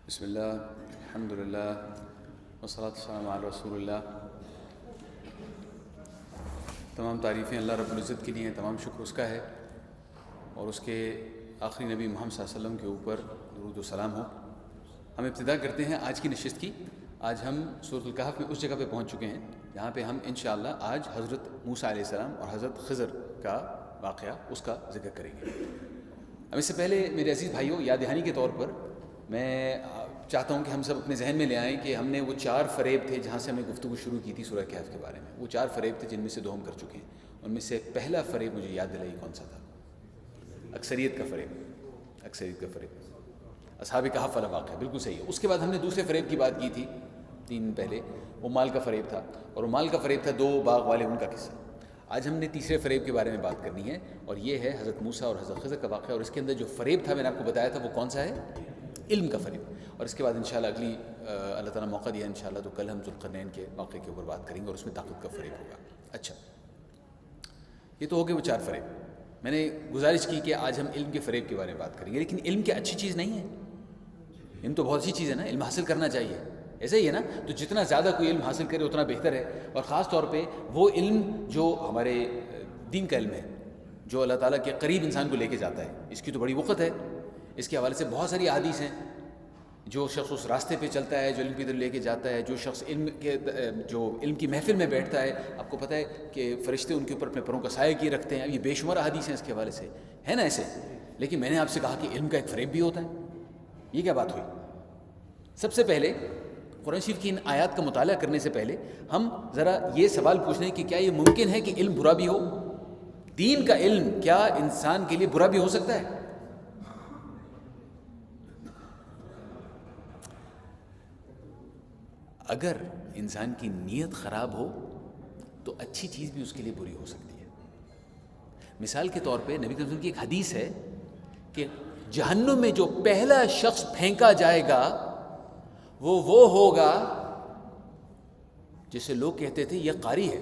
بسم اللہ الحمد للہ والصلاة والسلام علی رسول اللہ. تمام تعریفیں اللہ رب العزت کے لیے ہیں، تمام شکر اس کا ہے، اور اس کے آخری نبی محمد صلی اللہ علیہ وسلم کے اوپر درود و سلام ہو. ہم ابتدا کرتے ہیں آج کی نشست کی. آج ہم سورۃ الکہف میں اس جگہ پہ پہنچ چکے ہیں جہاں پہ ہم انشاءاللہ آج حضرت موسیٰ علیہ السلام اور حضرت خضر کا واقعہ اس کا ذکر کریں گے. اب اس سے پہلے میرے عزیز بھائیوں، یاد دہانی کے طور پر میں چاہتا ہوں کہ ہم سب اپنے ذہن میں لے آئیں کہ ہم نے وہ 4 فریب تھے جہاں سے ہم نے گفتگو شروع کی تھی سورہ کہف کے بارے میں. وہ 4 فریب تھے جن میں سے 2 ہم کر چکے ہیں. ان میں سے پہلا فریب مجھے یاد دلائی کون سا تھا؟ اکثریت کا فریب. اکثریت کا فریب، اصحاب کہف والا واقعہ، بالکل صحیح ہے. اس کے بعد ہم نے دوسرے فریب کی بات کی تھی 3 دن پہلے، وہ مال کا فریب تھا، اور وہ مال کا فریب تھا 2 باغ والے، ان کا قصہ. آج ہم نے تیسرے فریب کے بارے میں بات کرنی ہے، اور یہ ہے حضرت موسیٰ اور حضرت خضر کا واقعہ. اور اس کے اندر جو فریب تھا میں نے آپ کو بتایا تھا وہ کون سا ہے؟ علم کا فریب. اور اس کے بعد انشاءاللہ اگلی اللہ تعالیٰ موقع دیا انشاءاللہ تو کل ہم ذوالقرنین کے واقعے کے اوپر بات کریں گے، اور اس میں طاقت کا فریب ہوگا. اچھا، یہ تو ہو گئے وہ 4 فریب. میں نے گزارش کی کہ آج ہم علم کے فریب کے بارے میں بات کریں گے، لیکن علم کیا اچھی چیز نہیں ہے؟ علم تو بہت اچھی چیز ہے نا، علم حاصل کرنا چاہیے. ایسا ہی ہے نا، تو جتنا زیادہ کوئی علم حاصل کرے اتنا بہتر ہے. اور خاص طور پہ وہ علم جو ہمارے دین کا علم ہے، جو اللہ تعالیٰ کے قریب انسان کو لے کے جاتا ہے، اس کی تو بڑی وقت ہے. اس کے حوالے سے بہت ساری احادیث ہیں. جو شخص اس راستے پہ چلتا ہے جو علم کی طرف لے کے جاتا ہے، جو شخص جو علم کی محفل میں بیٹھتا ہے، آپ کو پتہ ہے کہ فرشتے ان کے اوپر اپنے پروں کا سایہ کیے رکھتے ہیں. اب یہ بے شمار احادیث ہیں اس کے حوالے سے، ہے نا ایسے. لیکن میں نے آپ سے کہا کہ علم کا ایک فریب بھی ہوتا ہے. یہ کیا بات ہوئی؟ سب سے پہلے قرآن شریف کی ان آیات کا مطالعہ کرنے سے پہلے ہم ذرا یہ سوال پوچھ لیں کہ کیا یہ ممکن ہے کہ علم برا بھی ہو؟ دین کا علم کیا انسان کے لیے برا بھی ہو سکتا ہے؟ اگر انسان کی نیت خراب ہو تو اچھی چیز بھی اس کے لیے بری ہو سکتی ہے. مثال کے طور پہ نبی کریم کی ایک حدیث ہے کہ جہنم میں جو پہلا شخص پھینکا جائے گا وہ ہوگا جسے لوگ کہتے تھے یہ قاری ہے،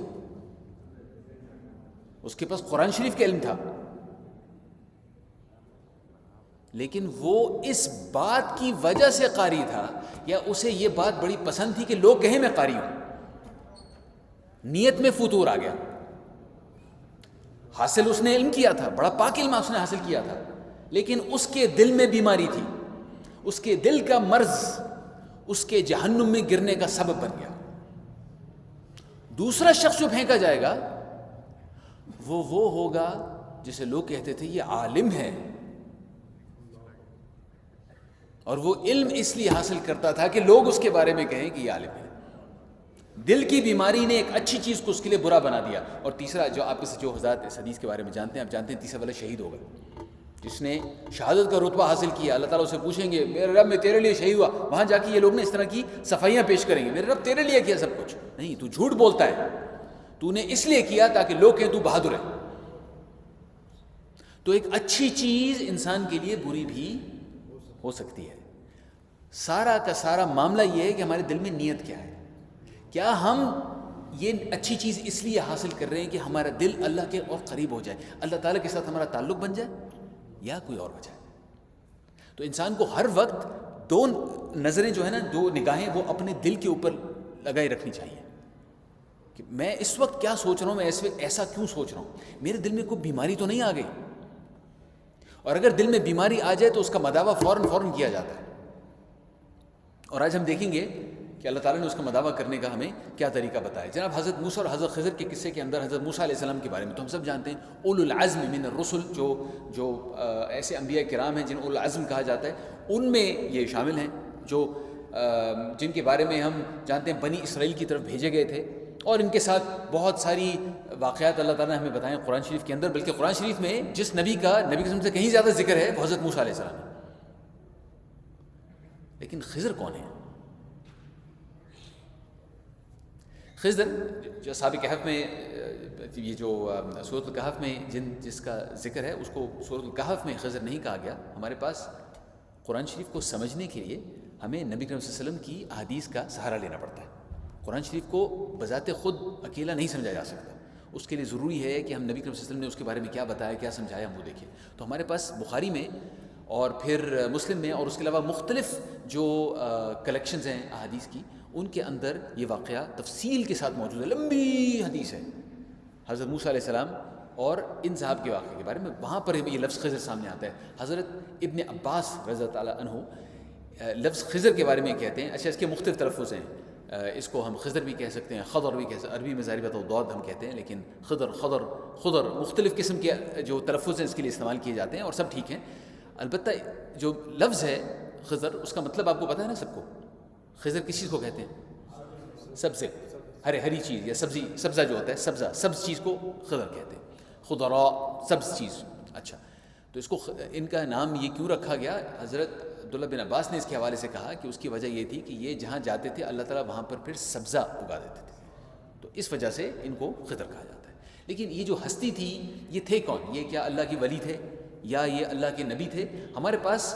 اس کے پاس قرآن شریف کا علم تھا، لیکن وہ اس بات کی وجہ سے قاری تھا یا اسے یہ بات بڑی پسند تھی کہ لوگ کہیں میں قاری ہوں. نیت میں فتور آ گیا. حاصل اس نے علم کیا تھا، بڑا پاک علم اس نے حاصل کیا تھا، لیکن اس کے دل میں بیماری تھی. اس کے دل کا مرض اس کے جہنم میں گرنے کا سبب بن گیا. دوسرا شخص جو پھینکا جائے گا وہ ہوگا جسے لوگ کہتے تھے یہ عالم ہے، اور وہ علم اس لیے حاصل کرتا تھا کہ لوگ اس کے بارے میں کہیں کہ یہ عالم ہے. دل کی بیماری نے ایک اچھی چیز کو اس کے لیے برا بنا دیا. اور تیسرا جو آپ اس جو حضرات اس حدیث کے بارے میں جانتے ہیں، آپ جانتے ہیں تیسرا والا شہید ہوگا جس نے شہادت کا رتبہ حاصل کیا. اللہ تعالیٰ اسے پوچھیں گے میرے رب میں تیرے لیے شہید ہوا. وہاں جا کے یہ لوگ نے اس طرح کی صفائیاں پیش کریں گے، میرے رب تیرے لیے کیا سب کچھ. نہیں، تو جھوٹ بولتا ہے، تو نے اس لیے کیا تاکہ لوگ کہیں تو بہادر ہے. تو ایک اچھی چیز انسان کے لیے بری بھی ہو سکتی ہے. سارا کا سارا معاملہ یہ ہے کہ ہمارے دل میں نیت کیا ہے. کیا ہم یہ اچھی چیز اس لیے حاصل کر رہے ہیں کہ ہمارا دل اللہ کے اور قریب ہو جائے، اللہ تعالیٰ کے ساتھ ہمارا تعلق بن جائے، یا کوئی اور وجہ ہے؟ تو انسان کو ہر وقت 2 نظریں جو ہیں نا، 2 نگاہیں وہ اپنے دل کے اوپر لگائی رکھنی چاہیے کہ میں اس وقت کیا سوچ رہا ہوں، میں اس وقت ایسا کیوں سوچ رہا ہوں، میرے دل میں کوئی بیماری تو نہیں آ گئی. اور اگر دل میں بیماری آ جائے تو اس کا مداوع فوراً کیا جاتا ہے. اور آج ہم دیکھیں گے کہ اللہ تعالیٰ نے اس کا مداوع کرنے کا ہمیں کیا طریقہ بتایا. جناب حضرت موسیٰ اور حضرت خضر کے قصے کے اندر حضرت موسیٰ علیہ السلام کے بارے میں تو ہم سب جانتے ہیں، اولو العزم من الرسل، جو ایسے انبیاء کرام ہیں جن اولو العزم کہا جاتا ہے، ان میں یہ شامل ہیں جو جن کے بارے میں ہم جانتے ہیں بنی اسرائیل کی طرف بھیجے گئے تھے. اور ان کے ساتھ بہت ساری واقعات اللہ تعالیٰ نے ہمیں بتائیں قرآن شریف کے اندر. بلکہ قرآن شریف میں جس نبی کا نبی قسم سے کہیں زیادہ ذکر ہے وہ حضرت موسیٰ علیہ السلام ہے. لیکن خضر کون ہے؟ خضر جو اصحاب کہف میں، یہ جو سورۃ الکہف میں جس کا ذکر ہے اس کو سورۃ الکہف میں خضر نہیں کہا گیا. ہمارے پاس قرآن شریف کو سمجھنے کے لیے ہمیں نبی کریم صلی اللہ علیہ وسلم کی احادیث کا سہارا لینا پڑتا ہے. قرآن شریف کو بذات خود اکیلا نہیں سمجھا جا سکتا. اس کے لیے ضروری ہے کہ ہم نبی کریم صلی اللہ علیہ وسلم نے اس کے بارے میں کیا بتایا، کیا سمجھایا، ہم وہ دیکھیں. تو ہمارے پاس بخاری میں اور پھر مسلم میں اور اس کے علاوہ مختلف جو کلیکشنز ہیں احادیث کی، ان کے اندر یہ واقعہ تفصیل کے ساتھ موجود ہے. لمبی حدیث ہے حضرت موسیٰ علیہ السلام اور ان صاحب کے واقعے کے بارے میں. وہاں پر یہ لفظ خضر سامنے آتا ہے. حضرت ابن عباس رضی اللہ تعالیٰ عنہ لفظ خضر کے بارے میں کہتے ہیں. اچھا، اس کے مختلف تلفظ ہیں. اس کو ہم خضر بھی کہہ سکتے ہیں، خضر بھی کہہ سکتے ہیں. عربی میں ظاہر بات ہے ضاد ہم کہتے ہیں، لیکن خضر مختلف قسم کے جو تلفظ ہیں اس کے لیے استعمال کیے جاتے ہیں اور سب ٹھیک ہیں. البتہ جو لفظ ہے خضر، اس کا مطلب آپ کو پتہ ہے نا سب کو. خضر کس چیز کو کہتے ہیں؟ سبزے، ہری چیز یا سبزہ جو ہوتا ہے، سبز چیز کو خضر کہتے ہیں. خضراء سبز چیز. اچھا، تو اس کو ان کا نام یہ کیوں رکھا گیا؟ حضرت عبداللہ بن عباس نے اس کے حوالے سے کہا کہ اس کی وجہ یہ تھی کہ یہ جہاں جاتے تھے اللہ تعالیٰ وہاں پر پھر سبزہ اگا دیتے تھے، تو اس وجہ سے ان کو خضر کہا جاتا ہے. لیکن یہ جو ہستی تھی یہ تھے کون؟ یہ کیا اللہ کے ولی تھے یا یہ اللہ کے نبی تھے؟ ہمارے پاس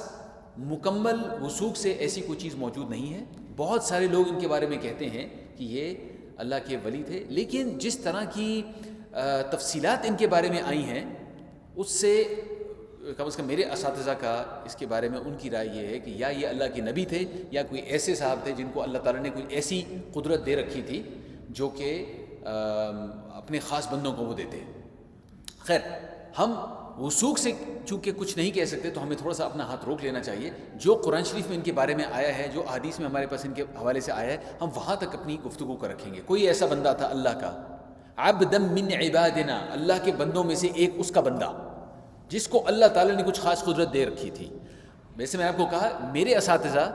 مکمل وثوق سے ایسی کوئی چیز موجود نہیں ہے. بہت سارے لوگ ان کے بارے میں کہتے ہیں کہ یہ اللہ کے ولی تھے، لیکن جس طرح کی تفصیلات ان کے بارے میں آئی ہیں اس سے کم از کم میرے اساتذہ کا اس کے بارے میں ان کی رائے یہ ہے کہ یا یہ اللہ کے نبی تھے یا کوئی ایسے صاحب تھے جن کو اللہ تعالیٰ نے کوئی ایسی قدرت دے رکھی تھی جو کہ اپنے خاص بندوں کو وہ دیتے ہیں. خیر، ہم وثوق سے چونکہ کچھ نہیں کہہ سکتے تو ہمیں تھوڑا سا اپنا ہاتھ روک لینا چاہیے. جو قرآن شریف میں ان کے بارے میں آیا ہے، جو احادیث میں ہمارے پاس ان کے حوالے سے آیا ہے، ہم وہاں تک اپنی گفتگو کو رکھیں گے. کوئی ایسا بندہ تھا اللہ کا، عبدا من عبادنا، اللہ کے بندوں میں سے ایک اس کا بندہ جس کو اللہ تعالیٰ نے کچھ خاص قدرت دے رکھی تھی. ویسے میں آپ کو کہا میرے اساتذہ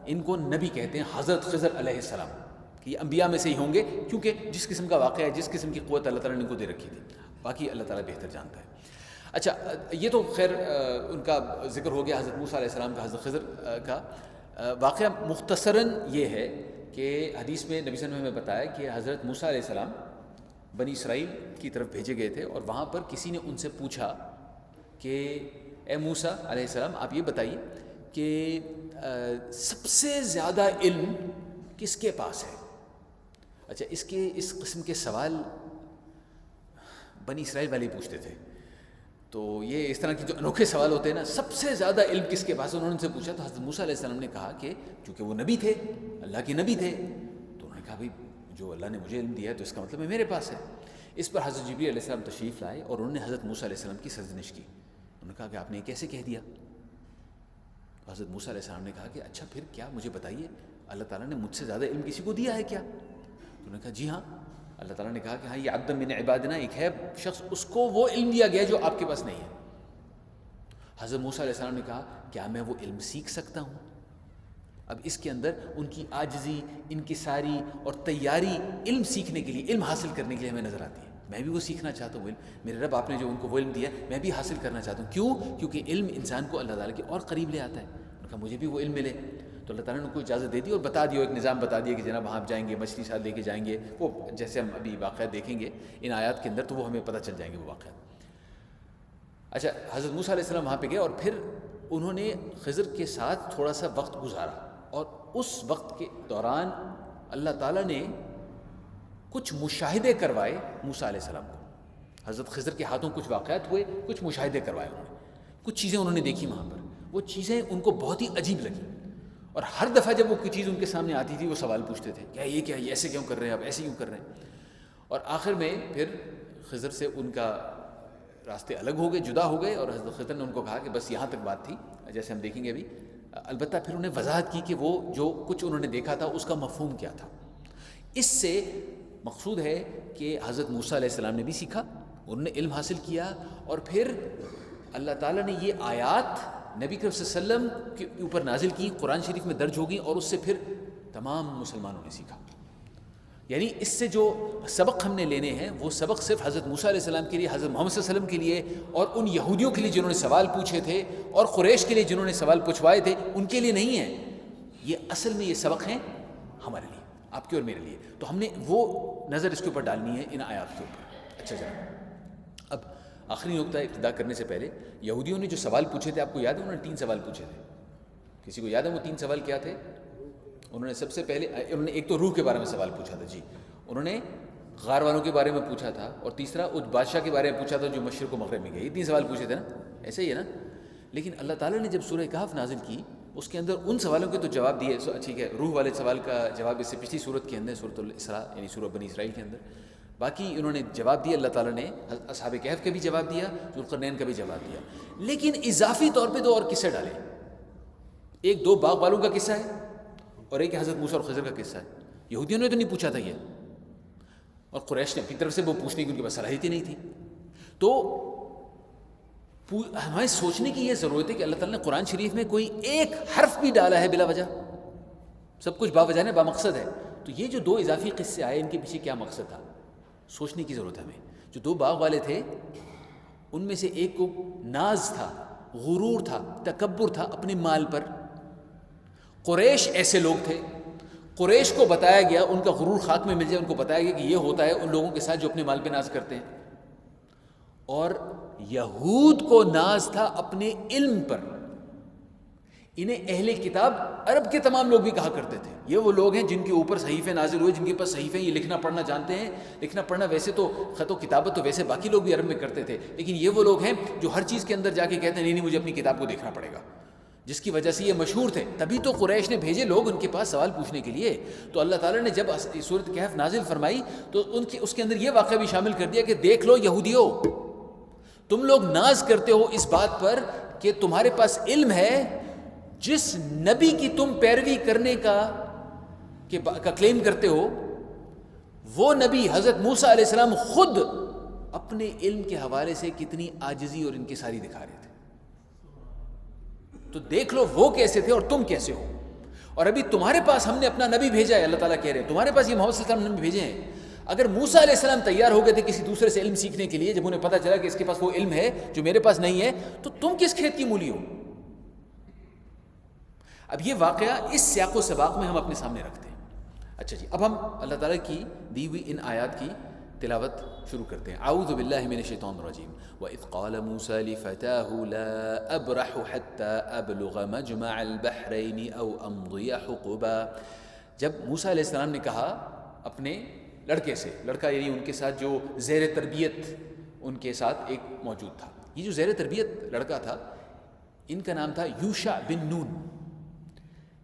ان کو نبی کہتے ہیں، حضرت خضر علیہ السلام، کہ یہ انبیاء میں سے ہی ہوں گے کیونکہ جس قسم کا واقعہ ہے، جس قسم کی قوت اللہ تعالیٰ نے ان کو دے رکھی تھی. باقی اللہ تعالیٰ بہتر جانتا ہے. اچھا، یہ تو خیر ان کا ذکر ہو گیا حضرت موسیٰ علیہ السلام کا، حضرت خضر کا. واقعہ مختصراً یہ ہے کہ حدیث میں نبی صلی اللہ علیہ وسلم نے بتایا کہ حضرت موسیٰ علیہ السلام بنی اسرائیل کی طرف بھیجے گئے تھے اور وہاں پر کسی نے ان سے پوچھا کہ اے موسیٰ علیہ السلام، آپ یہ بتائیے کہ سب سے زیادہ علم کس کے پاس ہے؟ اچھا، اس قسم کے سوال بنی اسرائیل والے پوچھتے تھے. تو یہ اس طرح کے جو انوکھے سوال ہوتے ہیں نا، سب سے زیادہ علم کس کے پاس ہے، انہوں نے ان سے پوچھا. تو حضرت موسیٰ علیہ السلام نے کہا کہ چونکہ وہ نبی تھے، اللہ کے نبی تھے، تو انہوں نے کہا بھائی جو اللہ نے مجھے علم دیا ہے تو اس کا مطلب ہے میرے پاس ہے. اس پر حضرت جبریل علیہ السلام تشریف لائے اور انہوں نے حضرت موسیٰ علیہ السلام کی سرزنش کی. انہوں نے کہا کہ آپ نے یہ کیسے کہہ دیا؟ تو حضرت موسیٰ علیہ السلام نے کہا کہ اچھا پھر کیا، مجھے بتائیے اللہ تعالیٰ نے مجھ سے زیادہ علم کسی کو دیا ہے کیا؟ تو انہوں نے کہا جی ہاں. اللہ تعالیٰ نے کہا کہ ہاں یہ عبد من عبادنا، ایک ہے شخص، اس کو وہ علم دیا گیا جو آپ کے پاس نہیں ہے. حضرت موسیٰ علیہ السلام نے کہا کیا میں وہ علم سیکھ سکتا ہوں؟ اب اس کے اندر ان کی عاجزی، انکساری اور تیاری علم سیکھنے کے لیے، علم حاصل کرنے کے لیے ہمیں نظر آتی ہے. میں بھی وہ سیکھنا چاہتا ہوں علم. میرے رب آپ نے جو ان کو وہ علم دیا ہے میں بھی حاصل کرنا چاہتا ہوں. کیوں؟ کیونکہ علم انسان کو اللہ تعالیٰ کے اور قریب لے آتا ہے. انہوں نے کہا مجھے بھی وہ علم ملے. تو اللہ تعالیٰ نے ان کو اجازت دے دی اور بتا دیا، ایک نظام بتا دیا کہ جناب وہاں آپ جائیں گے، مچھلی ساتھ لے کے جائیں گے. وہ جیسے ہم ابھی واقعات دیکھیں گے ان آیات کے اندر تو وہ ہمیں پتہ چل جائیں گے وہ واقعات. اچھا، حضرت موسیٰ علیہ السلام وہاں پہ گئے اور پھر انہوں نے خضر کے ساتھ تھوڑا سا وقت گزارا اور اس وقت کے دوران اللہ تعالیٰ نے کچھ مشاہدے کروائے موسیٰ علیہ السلام کو. حضرت خضر کے ہاتھوں کچھ واقعات ہوئے، کچھ مشاہدے کروائے انہوں نے، کچھ چیزیں انہوں نے دیکھی وہاں پر. وہ چیزیں ان کو بہت ہی عجیب لگیں اور ہر دفعہ جب وہ کوئی چیز ان کے سامنے آتی تھی وہ سوال پوچھتے تھے کیا یہ ایسے کیوں کر رہے ہیں آپ، ایسے کیوں کر رہے ہیں. اور آخر میں پھر خضر سے ان کا راستے الگ ہو گئے، جدا ہو گئے اور حضرت خضر نے ان کو کہا کہ بس یہاں تک بات تھی، جیسے ہم دیکھیں گے ابھی. البتہ پھر انہیں وضاحت کی کہ وہ جو کچھ انہوں نے دیکھا تھا اس کا مفہوم کیا تھا. اس سے مقصود ہے کہ حضرت موسیٰ علیہ السلام نے بھی سیکھا، انہوں نے علم حاصل کیا اور پھر اللہ تعالیٰ نے یہ آیات نبی کریم صلی اللہ علیہ وسلم کے اوپر نازل کی، قرآن شریف میں درج ہوگی اور اس سے پھر تمام مسلمانوں نے سیکھا. یعنی اس سے جو سبق ہم نے لینے ہیں وہ سبق صرف حضرت موسیٰ علیہ السلام کے لیے، حضرت محمد صلی اللہ علیہ وسلم کے لیے اور ان یہودیوں کے لیے جنہوں نے سوال پوچھے تھے اور قریش کے لیے جنہوں نے سوال پوچھوائے تھے ان کے لیے نہیں ہیں. یہ اصل میں یہ سبق ہیں ہمارے لیے، آپ کے اور میرے لیے. تو ہم نے وہ نظر اس کے اوپر ڈالنی ہے ان آیات کے اوپر. اچھا جناب، اب آخری نقطہ ابتدا کرنے سے پہلے، یہودیوں نے جو سوال پوچھے تھے آپ کو یاد ہے؟ انہوں نے 3 سوال پوچھے تھے. کسی کو یاد ہے وہ 3 سوال کیا تھے؟ انہوں نے سب سے پہلے انہوں نے ایک تو روح کے بارے میں سوال پوچھا تھا. جی، انہوں نے غار والوں کے بارے میں پوچھا تھا اور تیسرا اس بادشاہ کے بارے میں پوچھا تھا جو مشرق و مغرب میں گئے. یہ 3 سوال پوچھے تھے نا، ایسے ہی ہے نا. لیکن اللہ تعالیٰ نے جب سورہ کہف نازل کی اس کے اندر ان سوالوں کے تو جواب دیے. ٹھیک ہے, روح والے سوال کا جواب اس سے پچھلی صورت کے اندر, سورۃ الاسراء یعنی سورہ بنی اسرائیل کے اندر. باقی انہوں نے جواب دیا, اللہ تعالیٰ نے اصحاب کہف کا بھی جواب دیا, ذوالقرنین کا بھی جواب دیا. لیکن اضافی طور پہ 2 اور قصے ڈالے. ایک 2 باغ والوں کا قصہ ہے اور ایک حضرت موسیٰ اور خضر کا قصہ ہے. یہودیوں نے تو نہیں پوچھا تھا یہ, اور قریش نے اپنی طرف سے وہ پوچھنے کی ان کے پاس صلاحیت ہی نہیں تھی. تو ہمیں سوچنے کی یہ ضرورت ہے کہ اللہ تعالیٰ نے قرآن شریف میں کوئی ایک حرف بھی ڈالا ہے بلا وجہ؟ سب کچھ باوجہ ہے, بامقصد ہے. تو یہ جو 2 اضافی قصے آئے, ان کے پیچھے کیا مقصد تھا, سوچنے کی ضرورت ہے ہمیں. جو 2 باغ والے تھے ان میں سے ایک کو ناز تھا, غرور تھا, تکبر تھا اپنے مال پر. قریش ایسے لوگ تھے, قریش کو بتایا گیا, ان کا غرور خاک میں مل جائے, ان کو بتایا گیا کہ یہ ہوتا ہے ان لوگوں کے ساتھ جو اپنے مال پہ ناز کرتے ہیں. اور یہود کو ناز تھا اپنے علم پر. انہیں اہل کتاب عرب کے تمام لوگ بھی کہا کرتے تھے, یہ وہ لوگ ہیں جن کے اوپر صحیفے نازل ہوئے, جن کے پاس صحیفے, یہ لکھنا پڑھنا جانتے ہیں. لکھنا پڑھنا ویسے تو خط و کتابت تو ویسے باقی لوگ بھی عرب میں کرتے تھے, لیکن یہ وہ لوگ ہیں جو ہر چیز کے اندر جا کے کہتے ہیں نہیں مجھے اپنی کتاب کو دیکھنا پڑے گا, جس کی وجہ سے یہ مشہور تھے. تبھی تو قریش نے بھیجے لوگ ان کے پاس سوال پوچھنے کے لیے. تو اللہ تعالیٰ نے جب سورۃ کہف نازل فرمائی تو اس کے اندر یہ واقعہ بھی شامل کر دیا کہ دیکھ لو یہودیو, تم لوگ ناز کرتے ہو اس بات پر کہ تمہارے پاس علم ہے, جس نبی کی تم پیروی کرنے کا کلیم کرتے ہو, وہ نبی حضرت موسیٰ علیہ السلام خود اپنے علم کے حوالے سے کتنی عاجزی اور انکساری دکھا رہے تھے. تو دیکھ لو وہ کیسے تھے اور تم کیسے ہو. اور ابھی تمہارے پاس ہم نے اپنا نبی بھیجا ہے, اللہ تعالیٰ کہہ رہے ہیں تمہارے پاس یہ محمد صلی اللہ علیہ وسلم نے بھیجے ہیں. اگر موسیٰ علیہ السلام تیار ہو گئے تھے کسی دوسرے سے علم سیکھنے کے لیے, جب انہیں پتہ چلا کہ اس کے پاس وہ علم ہے جو میرے پاس نہیں ہے, تو تم کس کھیت کی مولی ہو. اب یہ واقعہ اس سیاق و سباق میں ہم اپنے سامنے رکھتے ہیں. اچھا جی, اب ہم اللہ تعالیٰ کی دی ہوئی ان آیات کی تلاوت شروع کرتے ہیں. اعوذ باللہ من الشیطان الرجیم. وَإِذْ قَالَ مُوسَىٰ لِفَتَاهُ لَا أَبْرَحُ حَتَّىٰ أَبْلُغَ مَجْمَعَ الْبَحْرَيْنِ أَوْ أَمْضِيَ حُقُبًا. جب موسیٰ علیہ السلام نے کہا اپنے لڑکے سے, لڑکا یعنی ان کے ساتھ جو زیر تربیت ان کے ساتھ ایک موجود تھا, یہ جو زیر تربیت لڑکا تھا ان کا نام تھا یوشع بن نون.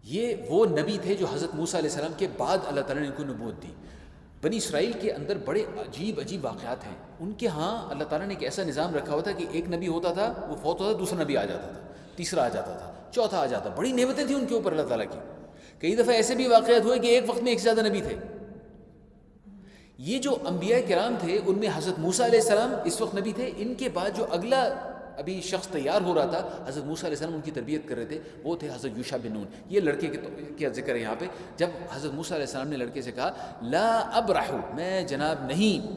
یہ وہ نبی تھے جو حضرت موسیٰ علیہ السلام کے بعد اللہ تعالیٰ نے ان کو نبوت دی. بنی اسرائیل کے اندر بڑے عجیب عجیب واقعات ہیں. ان کے ہاں اللہ تعالیٰ نے ایک ایسا نظام رکھا ہوا تھا کہ ایک نبی ہوتا تھا, وہ فوت ہوتا تھا, دوسرا نبی آ جاتا تھا, تیسرا آ جاتا تھا, چوتھا آ جاتا. بڑی نعمتیں تھیں ان کے اوپر اللہ تعالیٰ کی. کئی دفعہ ایسے بھی واقعات ہوئے کہ ایک وقت میں ایک سے زیادہ نبی تھے. یہ جو انبیاء کرام تھے ان میں حضرت موسیٰ علیہ السلام اس وقت نبی تھے. ان کے بعد جو اگلا ابھی شخص تیار ہو رہا تھا, حضرت موسیٰ علیہ السلام ان کی تربیت کر رہے تھے, وہ تھے حضرت یوشع بن نون. یہ لڑکے کے ذکر ہے یہاں پہ. جب حضرت موسیٰ علیہ السلام نے لڑکے سے کہا لا ابرح, میں جناب نہیں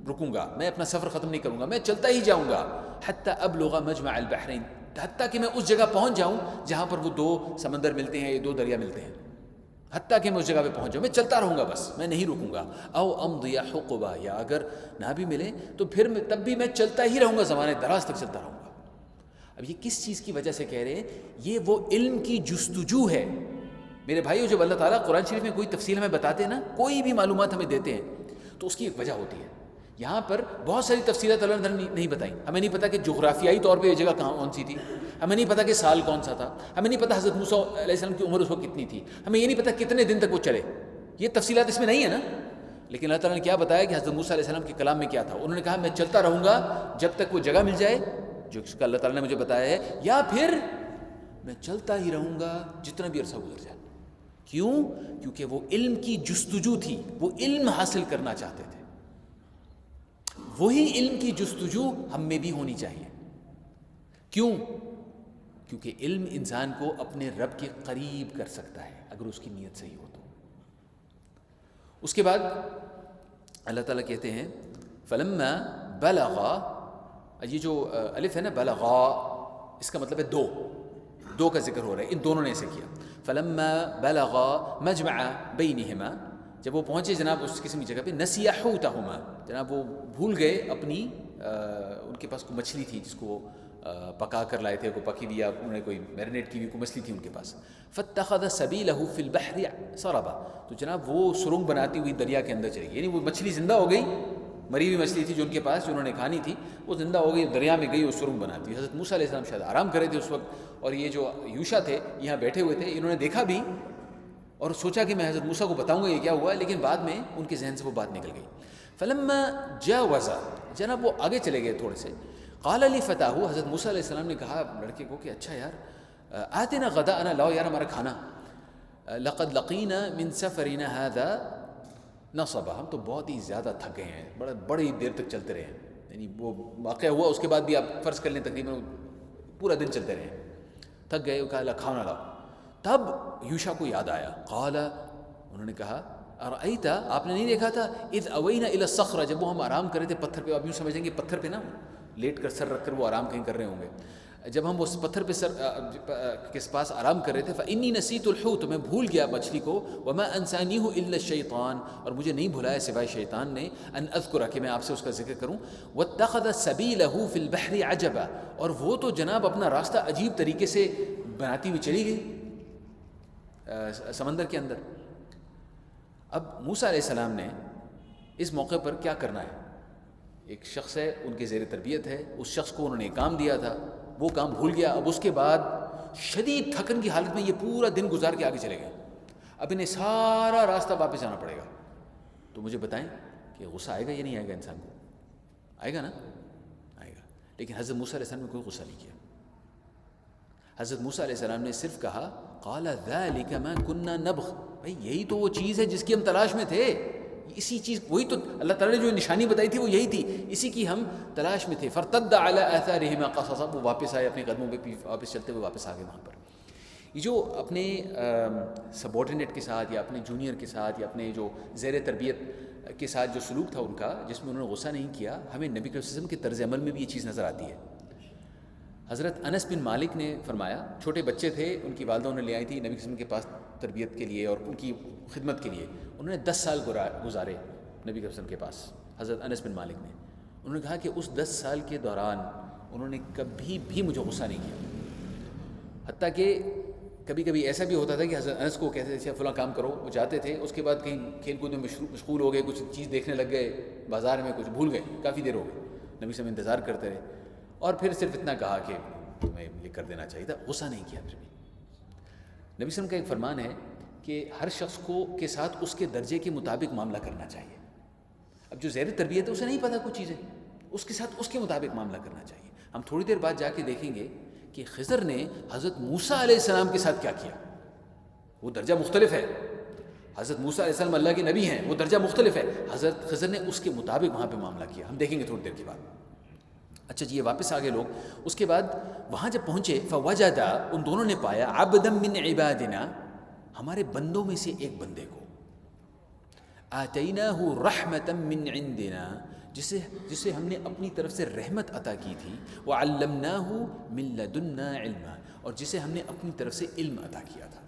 رکوں گا, میں اپنا سفر ختم نہیں کروں گا, میں چلتا ہی جاؤں گا, حتی ابلغ مجمع البحرین, حتیٰ کہ میں اس جگہ پہنچ جاؤں جہاں پر وہ 2 سمندر ملتے ہیں, یہ 2 دریا ملتے ہیں, حتیٰ کہ میں اس جگہ پہ پہنچ جاؤں, میں چلتا رہوں گا, بس میں نہیں رکوں گا. او امضی حقبا, یا اگر نہ بھی ملے تو پھر تب بھی میں چلتا ہی رہوں گا, زمانے دراز تک چلتا رہوں گا. اب یہ کس چیز کی وجہ سے کہہ رہے ہیں؟ یہ وہ علم کی جستجو ہے. میرے بھائیو, جب اللہ تعالیٰ قرآن شریف میں کوئی تفصیل ہمیں بتاتے ہیں نا, کوئی بھی معلومات ہمیں دیتے ہیں, تو اس کی ایک وجہ ہوتی ہے. یہاں پر بہت ساری تفصیلات اللہ نے نہیں بتائیں. ہمیں نہیں پتا کہ جغرافیائی طور پہ یہ جگہ کون سی تھی, ہمیں نہیں پتا کہ سال کون سا تھا, ہمیں نہیں پتا حضرت موسیٰ علیہ السلام کی عمر اس وقت کتنی تھی, ہمیں یہ نہیں پتا کتنے دن تک وہ چلے. یہ تفصیلات اس میں نہیں ہے نا. لیکن اللہ تعالیٰ نے کیا بتایا کہ حضرت موسیٰ علیہ السلام کے کلام میں کیا تھا. انہوں نے کہا میں چلتا رہوں گا جب تک وہ جگہ مل جائے جو اس کا اللہ تعالیٰ نے مجھے بتایا ہے, یا پھر میں چلتا ہی رہوں گا جتنا بھی عرصہ گزر جائے. کیوں؟ کیونکہ وہ علم کی جستجو تھی, وہ علم حاصل کرنا چاہتے تھے. وہی علم کی جستجو ہم میں بھی ہونی چاہیے. کیوں؟ کیونکہ علم انسان کو اپنے رب کے قریب کر سکتا ہے اگر اس کی نیت صحیح ہو تو. اس کے بعد اللہ تعالیٰ کہتے ہیں فلما بلغا, یہ جو الف ہے نا بلغا, اس کا مطلب ہے 2 کا ذکر ہو رہا ہے, ان دونوں نے ایسے کیا. فلما بلغا مجمع بینہما, جب وہ پہنچے جناب اس قسم کی جگہ پہ, نسیا حوتہما, جناب وہ بھول گئے اپنی ان کے پاس کوئی مچھلی تھی جس کو پکا کر لائے تھے, کوئی پکی ہوئی یا انہوں نے کوئی میرینیٹ کی ہوئی کوئی مچھلی تھی ان کے پاس. فاتخذ سبیلہ فی البحر سربا, تو جناب وہ سرنگ بناتی ہوئی دریا کے اندر چلی گئی. یعنی وہ مچھلی زندہ ہو گئی مری ہوئی مچھلی تھی جو ان کے پاس، جو انہوں نے کھانی تھی، وہ زندہ ہو گئی، دریا میں گئی اور سرنگ بناتی. حضرت موسیٰ علیہ السلام شاید آرام کر رہے تھے اس وقت، اور یہ جو یوشع تھے یہاں بیٹھے ہوئے تھے، انہوں نے دیکھا بھی اور سوچا کہ میں حضرت موسیٰ کو بتاؤں گا یہ کیا ہوا، لیکن بعد میں ان کے ذہن سے وہ بات نکل گئی. فلما جاوز، جناب وہ آگے چلے گئے تھوڑے سے، قال لی فتاہ، حضرت موسیٰ علیہ السلام نے کہا لڑکے کو کہ اچھا یار آتنا غداءنا، لاؤ یار ہمارا کھانا. لقد لقینا من سفرنا هذا نصبا، ہم تو بہت ہی زیادہ تھک گئے ہیں، بڑی دیر تک چلتے رہے ہیں. یعنی وہ واقعہ ہوا اس کے بعد بھی آپ فرض کر لیں تقریباً پورا دن چلتے رہے ہیں، تھک گئے. کہا لا کھانا لاؤ. تب یوشع کو یاد آیا. قال، انہوں نے کہا ارأیت، آپ نے نہیں دیکھا تھا، اذ اوینا الی الصخرہ، جب وہ ہم آرام کر رہے تھے پتھر پہ. آپ یوں سمجھیں گے پتھر پہ نا لیٹ کر سر رکھ کر وہ آرام کہیں کر رہے ہوں گے. جب ہم اس پتھر پہ سر کے پاس آرام کر رہے تھے، فإنی نسیت الحوت، میں بھول گیا مچھلی کو، وما انسانیہ الا الشیطان، اور مجھے نہیں بھلایا سوائے شیطان نے، ان اذکر، کہ میں آپ سے اس کا ذکر کروں. واتخذ سبیلہ فی البحر عجبا، اور وہ تو جناب اپنا راستہ عجیب طریقے سے بناتی ہوئی چلی گئی سمندر کے اندر. اب موسیٰ علیہ السلام نے اس موقع پر کیا کرنا ہے؟ ایک شخص ہے ان کے زیر تربیت ہے، اس شخص کو انہوں نے کام دیا تھا، وہ کام بھول گیا. اب اس کے بعد شدید تھکن کی حالت میں یہ پورا دن گزار کے آگے چلے گئے. اب انہیں سارا راستہ واپس جانا پڑے گا. تو مجھے بتائیں کہ غصہ آئے گا یا نہیں آئے گا؟ انسان کو آئے گا نا، آئے گا. لیکن حضرت موسیٰ علیہ السلام نے کوئی غصہ نہیں کیا. حضرت موسیٰ علیہ السلام نے صرف کہا قال ذلک ما كنا نبغ، بھائی یہی تو وہ چیز ہے جس کی ہم تلاش میں تھے، اسی چیز، وہی تو اللہ تعالیٰ نے جو نشانی بتائی تھی وہ یہی تھی، اسی کی ہم تلاش میں تھے. فرتد علی آثارہما قصصا، وہ واپس آئے اپنے قدموں پہ واپس چلتے ہوئے واپس آ گئے وہاں پر. یہ جو اپنے سبارڈینیٹ کے ساتھ یا اپنے جونیئر کے ساتھ یا اپنے جو زیر تربیت کے ساتھ جو سلوک تھا ان کا، جس میں انہوں نے غصہ نہیں کیا، ہمیں نبی صلی اللہ علیہ وسلم کے طرز عمل میں بھی یہ چیز نظر آتی ہے. حضرت انس بن مالک نے فرمایا، چھوٹے بچے تھے، ان کی والدہ انہیں لے آئی تھی نبی صلی اللہ علیہ وسلم کے پاس تربیت کے لیے اور ان کی خدمت کے لیے. انہوں نے 10 سال گزارے نبی صلی اللہ علیہ وسلم کے پاس. حضرت انس بن مالک نے، انہوں نے کہا کہ اس 10 سال کے دوران انہوں نے کبھی بھی مجھے غصہ نہیں کیا. حتیٰ کہ کبھی کبھی ایسا بھی ہوتا تھا کہ حضرت انس کو کہتے تھے فلاں کام کرو، وہ جاتے تھے، اس کے بعد کہیں کھیل کود میں مشغول ہو گئے، کچھ چیز دیکھنے لگ گئے بازار میں، کچھ بھول گئے، کافی دیر ہو گئی. نبی صلی اللہ علیہ وسلم انتظار کرتے رہے اور پھر صرف اتنا کہا کہ تمہیں یہ کر دینا چاہیے تھا، غصہ نہیں کیا. پھر بھی نبی صلی اللہ علیہ وسلم کا ایک فرمان ہے کہ ہر شخص کو کے ساتھ اس کے درجے کے مطابق معاملہ کرنا چاہیے. اب جو زیر تربیت ہے اسے نہیں پتہ کچھ چیزیں، اس کے ساتھ اس کے مطابق معاملہ کرنا چاہیے. ہم تھوڑی دیر بعد جا کے دیکھیں گے کہ خضر نے حضرت موسیٰ علیہ السلام کے ساتھ کیا کیا. وہ درجہ مختلف ہے. حضرت موسیٰ علیہ السلام اللہ کے نبی ہیں، وہ درجہ مختلف ہے. حضرت خضر نے اس کے مطابق وہاں پہ معاملہ کیا. ہم دیکھیں گے تھوڑی دیر کے بعد. اچھا جی، یہ واپس آ گئے لوگ. اس کے بعد وہاں جب پہنچے، فوجدا، ان دونوں نے پایا، عبدا من عبادنا، ہمارے بندوں میں سے ایک بندے کو، آتیناہ رحمتا من عندنا، جسے ہم نے اپنی طرف سے رحمت عطا کی تھی، وعلمناہ من لدنا علما، اور جسے ہم نے اپنی طرف سے علم عطا کیا تھا.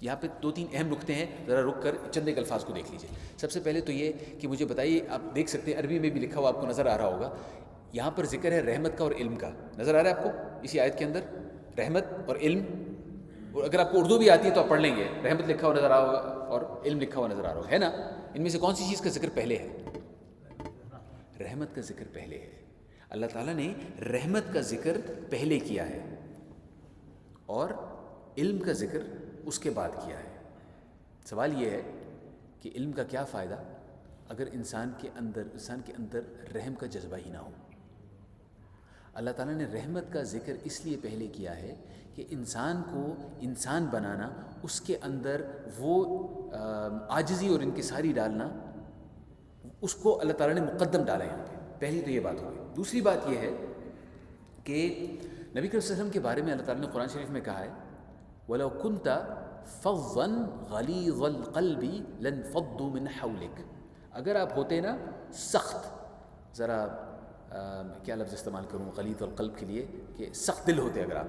یہاں پہ 2-3 اہم نکتے ہیں، ذرا رک کر چند ایک الفاظ کو دیکھ لیجئے. سب سے پہلے تو یہ کہ مجھے بتائیے، آپ دیکھ سکتے ہیں عربی میں بھی لکھا ہوا آپ کو نظر آ رہا ہوگا، یہاں پر ذکر ہے رحمت کا اور علم کا. نظر آ رہا ہے آپ کو اسی آیت کے اندر رحمت اور علم؟ اور اگر آپ کو اردو بھی آتی ہے تو آپ پڑھ لیں گے، رحمت لکھا ہوا نظر آ رہا ہوگا اور علم لکھا ہوا نظر آ رہا ہوگا، ہے نا؟ ان میں سے کون سی چیز کا ذکر پہلے ہے؟ رحمت کا ذکر پہلے ہے. اللہ تعالیٰ نے رحمت کا ذکر پہلے کیا ہے اور علم کا ذکر اس کے بعد کیا ہے. سوال یہ ہے کہ علم کا کیا فائدہ اگر انسان کے اندر رحم کا جذبہ ہی نہ ہو. اللہ تعالیٰ نے رحمت کا ذکر اس لیے پہلے کیا ہے کہ انسان کو انسان بنانا، اس کے اندر وہ عاجزی اور انکساری ڈالنا، اس کو اللہ تعالیٰ نے مقدم ڈالا یہاں پہ. پہلی تو یہ بات ہوگی. دوسری بات یہ ہے کہ نبی صلی اللہ علیہ وسلم کے بارے میں اللہ تعالیٰ نے قرآن شریف میں کہا ہے وَلَوْ كُنْتَ فَظًّا غَلِيظَ الْقَلْبِ لَانفَضُّوا مِنْ حَوْلِكَ، اگر آپ ہوتے نا سخت، ذرا کیا لفظ استعمال کروں غلیظ القلب کے لیے، کہ سخت دل ہوتے اگر آپ،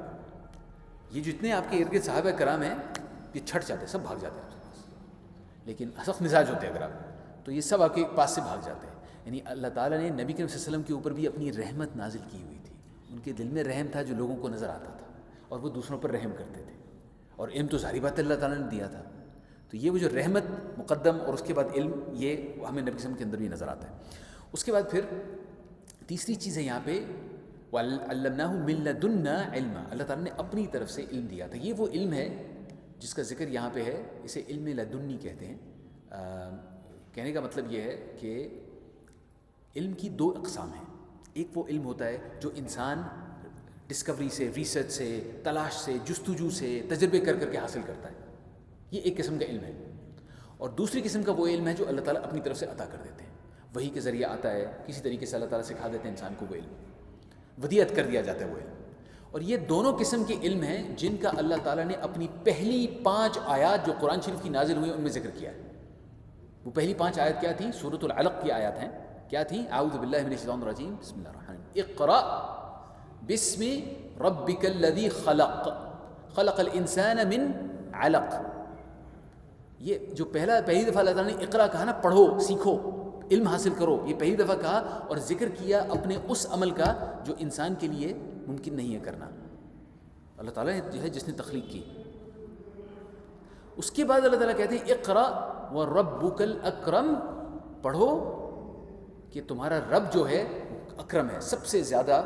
یہ جتنے آپ کے ارد گرد صحابہ کرام ہیں یہ چھٹ جاتے، سب بھاگ جاتے ہیں آپ کے پاس. لیکن سخت مزاج ہوتے اگر آپ تو یہ سب آپ کے پاس سے بھاگ جاتے ہیں. یعنی اللہ تعالیٰ نے نبی کریم صلی اللہ علیہ وسلم کے اوپر بھی اپنی رحمت نازل کی ہوئی تھی. ان کے دل میں رحم تھا جو لوگوں کو نظر آتا تھا اور وہ دوسروں پر رحم کرتے تھے. اور علم تو ظاہری بات اللہ تعالیٰ نے دیا تھا. تو یہ وہ جو رحمت مقدم اور اس کے بعد علم، یہ ہمیں نبی صلی اللہ علیہ وسلم کے اندر بھی نظر آتا ہے. اس کے بعد پھر تیسری چیز ہے یہاں پہ وَعَلَّمْنَاهُ مِن لَّدُنَّا عِلْمًا، اللہ تعالیٰ نے اپنی طرف سے علم دیا تھا. یہ وہ علم ہے جس کا ذکر یہاں پہ ہے، اسے علم لدنی کہتے ہیں. کہنے کا مطلب یہ ہے کہ علم کی دو اقسام ہیں. ایک وہ علم ہوتا ہے جو انسان ڈسکوری سے، ریسرچ سے، تلاش سے، جستجو سے، تجربے کر کر کے حاصل کرتا ہے، یہ ایک قسم کا علم ہے. اور دوسری قسم کا وہ علم ہے جو اللہ تعالیٰ اپنی طرف سے عطا کر دیتے ہیں، وحی کے ذریعے آتا ہے، کسی طریقے سے اللہ تعالیٰ سکھا دیتے ہیں انسان کو وہ علم، ودیعت کر دیا جاتا ہے وہ علم. اور یہ دونوں قسم کے علم ہیں جن کا اللہ تعالیٰ نے اپنی پہلی 5 آیات جو قرآن شریف کی نازل ہوئی ان میں ذکر کیا ہے. وہ پہلی 5 آیات کیا تھی؟ سورۃ العلق کی آیات ہیں. کیا تھی؟ اعوذ باللہ من الشیطان الرجیم، بسم اللہ الرحمن الرحیم، اقرأ باسم ربک الذی خلق، خلق الانسان من علق. یہ جو پہلی دفعہ اللہ تعالیٰ نے اقرا کہا نا، پڑھو، سیکھو، علم حاصل کرو، یہ پہلی دفعہ کہا اور ذکر کیا اپنے اس عمل کا جو انسان کے لیے ممکن نہیں ہے کرنا. اللہ تعالیٰ جو ہے جس نے تخلیق کی. اس کے بعد اللہ تعالیٰ کہتے ہیں اقرا وربک الاکرم، پڑھو کہ تمہارا رب جو ہے اکرم ہے، سب سے زیادہ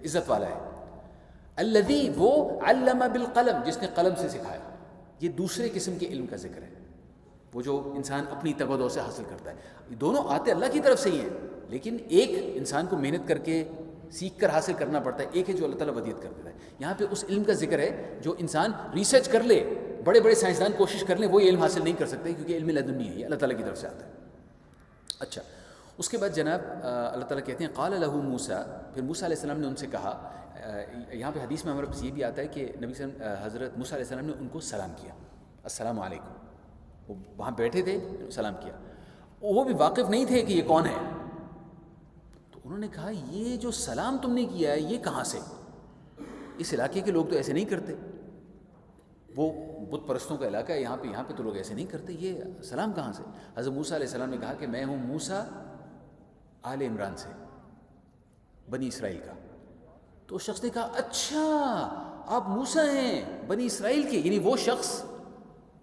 عزت والا ہے. الذی، وہ، علم بالقلم، جس نے قلم سے سکھایا. یہ دوسرے قسم کے علم کا ذکر ہے، وہ جو انسان اپنی تبدو سے حاصل کرتا ہے. یہ دونوں آتے اللہ کی طرف سے ہی ہیں، لیکن ایک انسان کو محنت کر کے سیکھ کر حاصل کرنا پڑتا ہے، ایک ہے جو اللہ تعالیٰ ودیعت کر دیتا ہے. یہاں پہ اس علم کا ذکر ہے جو انسان ریسرچ کر لے، بڑے بڑے سائنسدان کوشش کر لیں، وہ یہ علم حاصل نہیں کر سکتے کیونکہ علم لدنی ہے، یہ اللہ تعالیٰ کی طرف سے آتا ہے. اچھا، اس کے بعد جناب اللہ تعالیٰ کہتے ہیں قال له موسیٰ، پھر موسیٰ علیہ السلام نے ان سے کہا. یہاں پہ حدیث میں ہمارے پاس یہ بھی آتا ہے کہ نبی صلی اللہ علیہ وسلم حضرت موسیٰ علیہ السلام نے ان کو سلام کیا، السلام علیکم. وہ وہاں بیٹھے تھے، سلام کیا. وہ بھی واقف نہیں تھے کہ یہ کون ہے، تو انہوں نے کہا یہ جو سلام تم نے کیا ہے یہ کہاں سے؟ اس علاقے کے لوگ تو ایسے نہیں کرتے، وہ بت پرستوں کا علاقہ ہے، یہاں پہ تو لوگ ایسے نہیں کرتے، یہ سلام کہاں سے؟ حضرت موسیٰ علیہ السلام نے کہا کہ میں ہوں موسیٰ آل عمران سے، بنی اسرائیل کا. تو اس شخص نے کہا اچھا آپ موسیٰ ہیں بنی اسرائیل کے، یعنی وہ شخص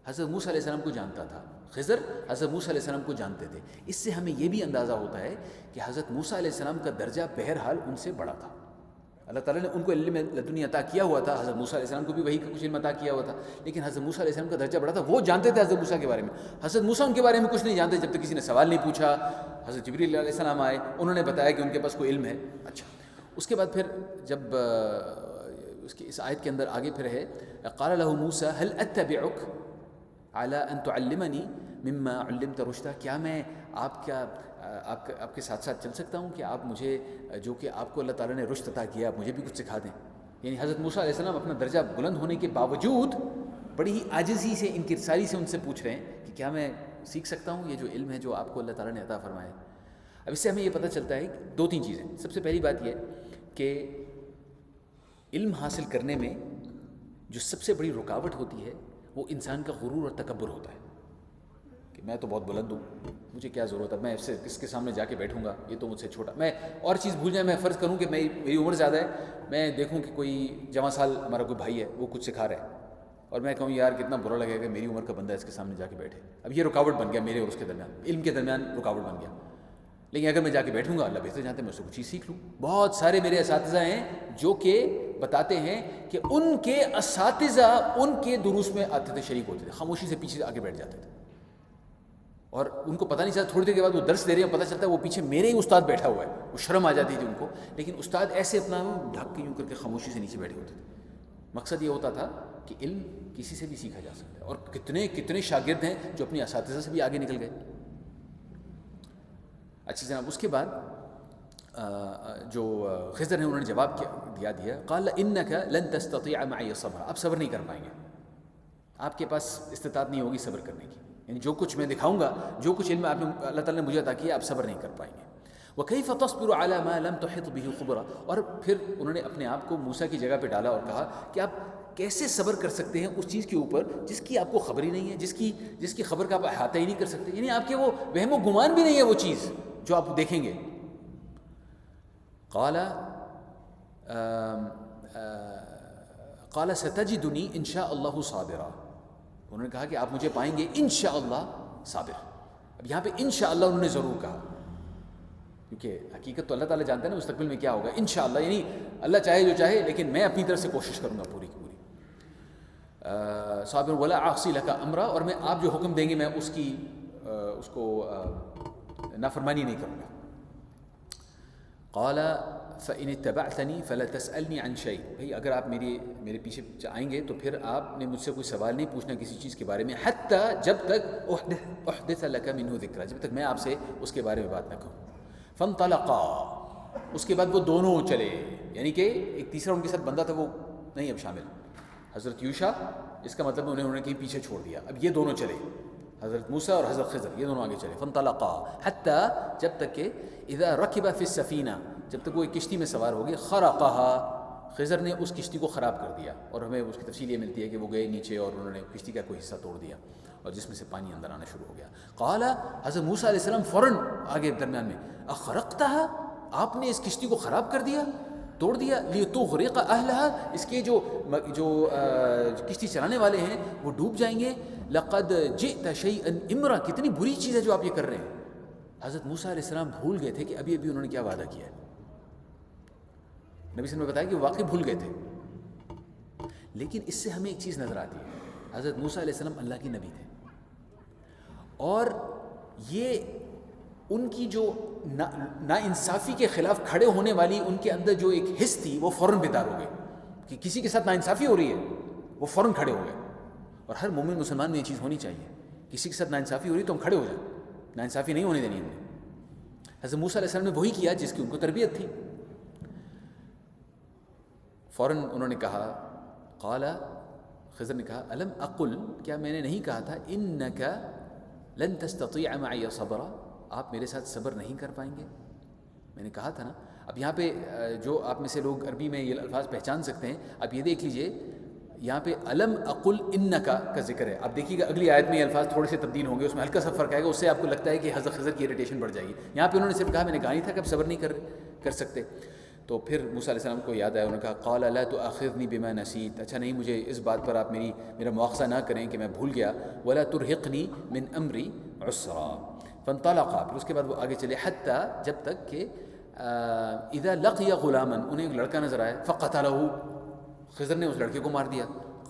حضرت موسیٰ علیہ السلام کو جانتا تھا. خضر حضرت موسیٰ علیہ السلام کو جانتے تھے. اس سے ہمیں یہ بھی اندازہ ہوتا ہے کہ حضرت موسیٰ علیہ السلام کا درجہ بہرحال ان سے بڑا تھا. اللہ تعالیٰ نے ان کو علم لدنی عطا کیا ہوا تھا، حضرت موسیٰ علیہ السلام کو بھی وہی کا کچھ علم عطا کیا ہوا تھا، لیکن حضرت موسیٰ علیہ السلام کا درجہ بڑا تھا. وہ جانتے تھے حضرت موسیٰ کے بارے میں، حضرت موسیٰ ان کے بارے میں کچھ نہیں جانتے جب تک کسی نے سوال نہیں پوچھا. حضرت جبریل علیہ السلام آئے، انہوں نے بتایا کہ ان کے پاس کوئی علم ہے. اچھا، اس کے بعد پھر جب اس کی اس آیت کے اندر آگے پھر ہے قال له موسیٰ هل اتبعک علی ان تعلمنی مما علمت رشدا، کیا میں آپ کے ساتھ ساتھ چل سکتا ہوں کہ آپ مجھے جو کہ آپ کو اللہ تعالیٰ نے رشد عطا کیا مجھے بھی کچھ سکھا دیں. یعنی حضرت موسیٰ علیہ السلام اپنا درجہ بلند ہونے کے باوجود بڑی ہی عاجزی سے، انکساری سے ان سے پوچھ رہے ہیں کہ کیا میں سیکھ سکتا ہوں یہ جو علم ہے جو آپ کو اللہ تعالیٰ نے عطا فرمایا. اب اس سے ہمیں یہ پتہ چلتا ہے 2-3 چیزیں. سب سے پہلی بات یہ کہ علم حاصل کرنے میں جو سب سے بڑی رکاوٹ ہوتی ہے وہ انسان کا غرور اور تکبر ہوتا ہے کہ میں تو بہت بلند ہوں، مجھے کیا ضرورت ہے، میں اس کے سامنے جا کے بیٹھوں گا، یہ تو مجھ سے چھوٹا. میں اور چیز بھول جائیں، میں فرض کروں کہ میری عمر زیادہ ہے، میں دیکھوں کہ کوئی جواں سال ہمارا کوئی بھائی ہے وہ کچھ سکھا رہا ہے اور میں کہوں یار کتنا برا لگے گا کہ میری عمر کا بندہ اس کے سامنے جا کے بیٹھے. اب یہ رکاوٹ بن گیا میرے اور اس کے درمیان، علم کے درمیان رکاوٹ بن گیا. لیکن اگر میں جا کے بیٹھوں گا، اللہ بہتر جانتے ہیں، میں اس سے کچھ چیز سیکھ لوں. بہت سارے میرے اساتذہ ہیں جو کہ بتاتے ہیں کہ ان کے اساتذہ ان کے دروس میں آتے تھے، شریک ہوتے تھے، خاموشی سے پیچھے آگے بیٹھ جاتے تھے اور ان کو پتہ نہیں چلتا، تھوڑی دیر کے بعد وہ درس دے رہے ہیں، پتہ چلتا ہے وہ پیچھے میرے ہی استاد بیٹھا ہوا ہے. وہ شرم آ جاتی تھی ان کو، لیکن استاد ایسے اپنا ڈھک کے یوں کر کے خاموشی سے نیچے بیٹھے ہوتے تھے. مقصد یہ ہوتا تھا کہ علم کسی سے بھی سیکھا جا سکتا ہے. اور کتنے شاگرد ہیں جو اپنے اساتذہ سے بھی آگے نکل گئے. اچھا جناب، اس کے بعد جو خضر ہیں انہوں نے جواب دیا قال انک لن تستطيع معي صبرا، آپ صبر نہیں کر پائیں گے، آپ کے پاس استطاعت نہیں ہوگی صبر کرنے کی. یعنی جو کچھ میں دکھاؤں گا، جو کچھ علم اللہ تعالیٰ نے مجھے عطا کیا، آپ صبر نہیں کر پائیں گے. وَكَيْفَ تَصْبِرُ عَلَى مَا لَمْ تُحِطْ بِهِ خُبْرًا، اور پھر انہوں نے اپنے آپ کو موسیٰ کی جگہ پہ ڈالا اور کہا کہ آپ کیسے صبر کر سکتے ہیں اس چیز کے اوپر جس کی آپ کو خبر ہی نہیں ہے، جس کی خبر کا آپ احاطہ ہی نہیں کر سکتے. یعنی آپ کے وہ وہم و گمان بھی نہیں ہے وہ چیز جو آپ دیکھیں گے. قال ستجدنی ان شاء اللہ صابرا، انہوں نے کہا کہ آپ مجھے پائیں گے انشاءاللہ صابر. اب یہاں پہ انشاءاللہ انہوں نے ضرور کہا. کیونکہ حقیقت تو اللہ تعالیٰ جانتا ہے نا مستقبل میں کیا ہوگا انشاءاللہ، یعنی اللہ چاہے جو چاہے، لیکن میں اپنی طرف سے کوشش کروں گا پوری کی پوری. صابر ولا عاصی لک امرا، اور میں آپ جو حکم دیں گے میں اس کو نافرمانی نہیں کروں گا. قال فإن اتبعتنی فلا تسألنی عن شيء، بھائی اگر آپ میرے پیچھے آئیں گے تو پھر آپ نے مجھ سے کوئی سوال نہیں پوچھنا کسی چیز کے بارے میں، حتی جب تک احدث لک منہ ذکرا، جب تک میں آپ سے اس کے بارے میں بات نہ کہوں. فانطلقا، اس کے بعد وہ دونوں چلے، یعنی کہ ایک تیسرا ان کے ساتھ بندہ تھا وہ نہیں اب شامل، حضرت یوشع، اس کا مطلب انہوں نے کہیں پیچھے چھوڑ دیا. اب یہ دونوں چلے، حضرت موسیٰ اور حضرت خضر، یہ دونوں آگے چلے. فانطلقا حتی، جب تک کہ اذا رکب فی السفینہ، جب تک وہ ایک کشتی میں سوار ہو گئے. خرقها، خضر نے اس کشتی کو خراب کر دیا، اور ہمیں اس کی تفصیل یہ ملتی ہے کہ وہ گئے نیچے اور انہوں نے کشتی کا کوئی حصہ توڑ دیا اور جس میں سے پانی اندر آنا شروع ہو گیا. قال، حضرت موسیٰ علیہ السلام فوراً آگے درمیان میں، اخرقتها، آپ نے اس کشتی کو خراب کر دیا، توڑ دیا. لیتغرق اہلها، اس کے جو کشتی چلانے والے ہیں وہ ڈوب جائیں گے. لقد جئت شیئا امرا، کتنی بری چیز ہے جو آپ یہ کر رہے ہیں. حضرت موسیٰ علیہ السلام بھول گئے تھے کہ ابھی انہوں نے کیا وعدہ کیا ہے. نبی صلی اللہ علیہ وسلم نے بتایا کہ واقعی بھول گئے تھے، لیکن اس سے ہمیں ایک چیز نظر آتی ہے، حضرت موسیٰ علیہ السلام اللہ کے نبی تھے، اور یہ ان کی جو ناانصافی کے خلاف کھڑے ہونے والی ان کے اندر جو ایک حس تھی وہ فوراً بیدار ہو گئی کہ کسی کے ساتھ ناانصافی ہو رہی ہے، وہ فوراً کھڑے ہو گئے. اور ہر مومن مسلمان میں یہ چیز ہونی چاہیے، کسی کے ساتھ ناانصافی ہو رہی ہے تو ہم کھڑے ہو جائیں، ناانصافی نہیں ہونے دینی ہم نے. حضرت موسیٰ علیہ السلام نے وہی کیا جس کی ان کو تربیت تھی. فوراً انہوں نے کہا، قال، خضر نے کہا، الم اقل، کیا میں نے نہیں کہا تھا، انک لن تستطیع معی صبرا، آپ میرے ساتھ صبر نہیں کر پائیں گے، میں نے کہا تھا نا. اب یہاں پہ جو آپ میں سے لوگ عربی میں یہ الفاظ پہچان سکتے ہیں، اب یہ دیکھ لیجئے یہاں پہ الم اقل انکا کا ذکر ہے. اب دیکھیے گا اگلی آیت میں یہ الفاظ تھوڑے سے تبدیل ہوں گے، اس میں ہلکا سا فرق آئے گا، اس سے آپ کو لگتا ہے کہ حضرت خضر کی اریٹیشن بڑھ جائے گی. یہاں پہ انہوں نے صرف کہا میں نے کہا نہیں تھا کہ آپ صبر نہیں کر سکتے. تو پھر موسیٰ علیہ السلام کو یاد آیا، انہوں نے کہا، قال لا تؤاخذنی بما نسیت، اچھا نہیں مجھے اس بات پر آپ میرا مواخذہ نہ کریں کہ میں بھول گیا. ولا ترهقنی من امری عسرا. فانطلقا، پھر اس کے بعد وہ آگے چلے، حتی، جب تک کہ اذا لقی غلاما، انہیں ایک لڑکا نظر آیا، فقتلہ، خضر نے اس لڑکے کو مار دیا.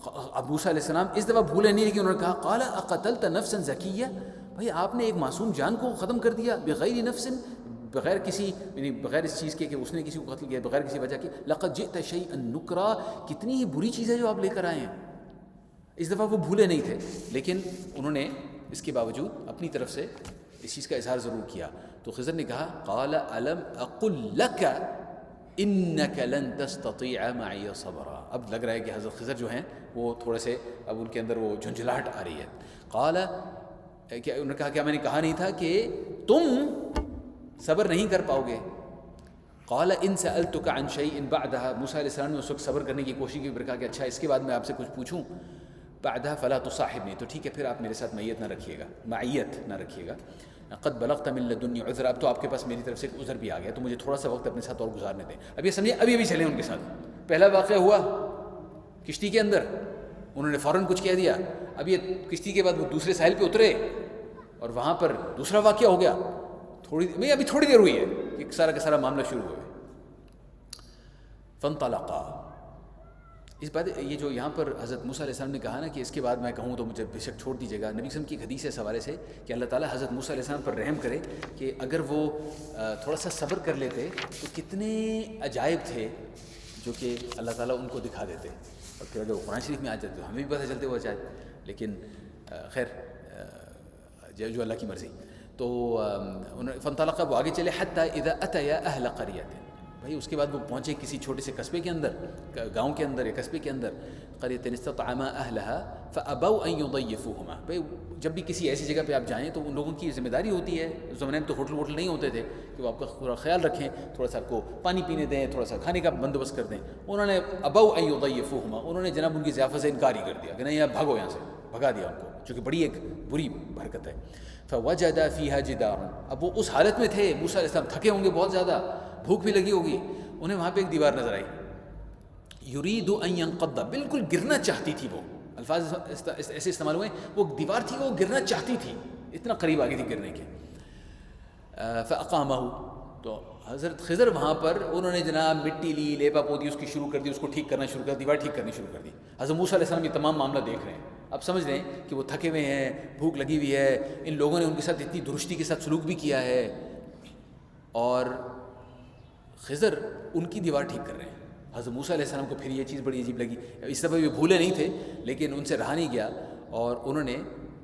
اب موسیٰ علیہ السلام اس دفعہ بھولے نہیں، لیکن انہوں نے کہا، قال اقتلت نفسا زکیہ، بھائی آپ نے ایک معصوم جان کو ختم کر دیا، بغیر نفس، بغیر کسی، یعنی بغیر اس چیز کے کہ اس نے کسی کو قتل کیا، بغیر کسی وجہ کے. لقد جئت شیئا نکرا، کتنی ہی بری چیز ہے جو آپ لے کر آئے ہیں. اس دفعہ وہ بھولے نہیں تھے، لیکن انہوں نے اس کے باوجود اپنی طرف سے اس چیز کا اظہار ضرور کیا. تو خضر نے کہا، قال الم اقل لک انک لن تستطیع معی صبرا. اب لگ رہا ہے کہ حضرت خضر جو ہیں وہ تھوڑے سے اب ان کے اندر وہ جھنجھلاہٹ آ رہی ہے. قال، انہوں نے کہا کیا میں نے کہا نہیں تھا کہ تم صبر نہیں کر پاؤ گے. قال ان سألتک عن شیء بعدها، موسیٰ علیہ السلام نے اس وقت صبر کرنے کی کوشش کی، پھر کہا کہ اچھا اس کے بعد میں آپ سے کچھ پوچھوں، بعدها فلا تصاحبنی، تو ٹھیک ہے پھر آپ میرے ساتھ معیت نہ رکھیے گا. قد بلغت من لدنی عذرا، اب تو آپ کے پاس میری طرف سے ایک عذر بھی آ گیا، تو مجھے تھوڑا سا وقت اپنے ساتھ اور گزارنے دیں. اب یہ سمجھے ابھی ابھی چلیں ان کے ساتھ. پہلا واقعہ ہوا کشتی کے اندر، انہوں نے فوراً کچھ کہہ دیا. اب یہ کشتی کے بعد وہ دوسرے ساحل پہ اترے اور وہاں پر دوسرا واقعہ ہو گیا. ابھی تھوڑی دیر ہوئی ہے کہ سارا کا سارا معاملہ شروع ہو گیا. فانطلقا، اس بات یہ جو یہاں پر حضرت موسیٰ علیہ السلام نے کہا نا کہ اس کے بعد میں کہوں تو مجھے بے شک چھوڑ دیجیے گا، نبی صلی اللہ علیہ وسلم کی ایک حدیث ہے اس حوالے سے کہ اللہ تعالیٰ حضرت موسیٰ علیہ السلام پر رحم کرے کہ اگر وہ تھوڑا سا صبر کر لیتے تو کتنے عجائب تھے جو کہ اللہ تعالیٰ ان کو دکھا دیتے. اور پھر اگر وہ قرآن شریف میں آ جاتے تو ہمیں بھی پتہ چلتے وہ عجائب. لیکن خیر جو اللہ کی مرضی. تو فانطلقا، وہ آگے چلے، حتی اذا اتیا اہل قریۃ، بھائی اس کے بعد وہ پہنچے کسی چھوٹے سے قصبے کے اندر، گاؤں کے اندر یا قصبے کے اندر. قریۃ استطعما اہلها فابوا ان یضیفوهما، بھائی جب بھی کسی ایسی جگہ پہ آپ جائیں تو ان لوگوں کی ذمہ داری ہوتی ہے، اس زمانے میں تو ہوٹل نہیں ہوتے تھے، کہ وہ آپ کا تھوڑا خیال رکھیں، تھوڑا سا آپ کو پانی پینے دیں، تھوڑا سا کھانے کا بندوبست کر دیں. انہوں نے ابوا ان یضیفوهما، انہوں نے جناب ان کی ضیافت سے انکار ہی کر دیا کہ نہیں آپ بھاگو یہاں سے، بھگا دیا ان کو، جو کہ بڑی ایک بری حرکت ہے. فوجد فیہا جدارا، اب وہ اس حالت میں تھے، موسیٰ علیہ السلام تھکے ہوں گے بہت زیادہ، بھوک بھی لگی ہوگی، انہیں وہاں پہ ایک دیوار نظر آئی. یرید ان ینقض، بالکل گرنا چاہتی تھی، وہ الفاظ ایسے استعمال ہوئے، وہ دیوار تھی وہ گرنا چاہتی تھی، اتنا قریب آ گئی تھی گرنے کے. فاقامہ، تو حضرت خضر وہاں پر انہوں نے جناب مٹی لی، لیپا پوتی اس کی شروع کر دی، اس کو ٹھیک کرنا شروع کر، دیوار ٹھیک کرنی شروع کر دی۔ حضرت موسیٰ علیہ السلام یہ تمام معاملہ دیکھ رہے ہیں۔ اب سمجھ رہے ہیں کہ وہ تھکے ہوئے ہیں، بھوک لگی ہوئی ہے، ان لوگوں نے ان کے ساتھ اتنی درستی کے ساتھ سلوک بھی کیا ہے، اور خضر ان کی دیوار ٹھیک کر رہے ہیں۔ حضرت موسیٰ علیہ السلام کو پھر یہ چیز بڑی عجیب لگی، اس دفعہ یہ بھولے نہیں تھے لیکن ان سے رہا نہیں گیا، اور انہوں نے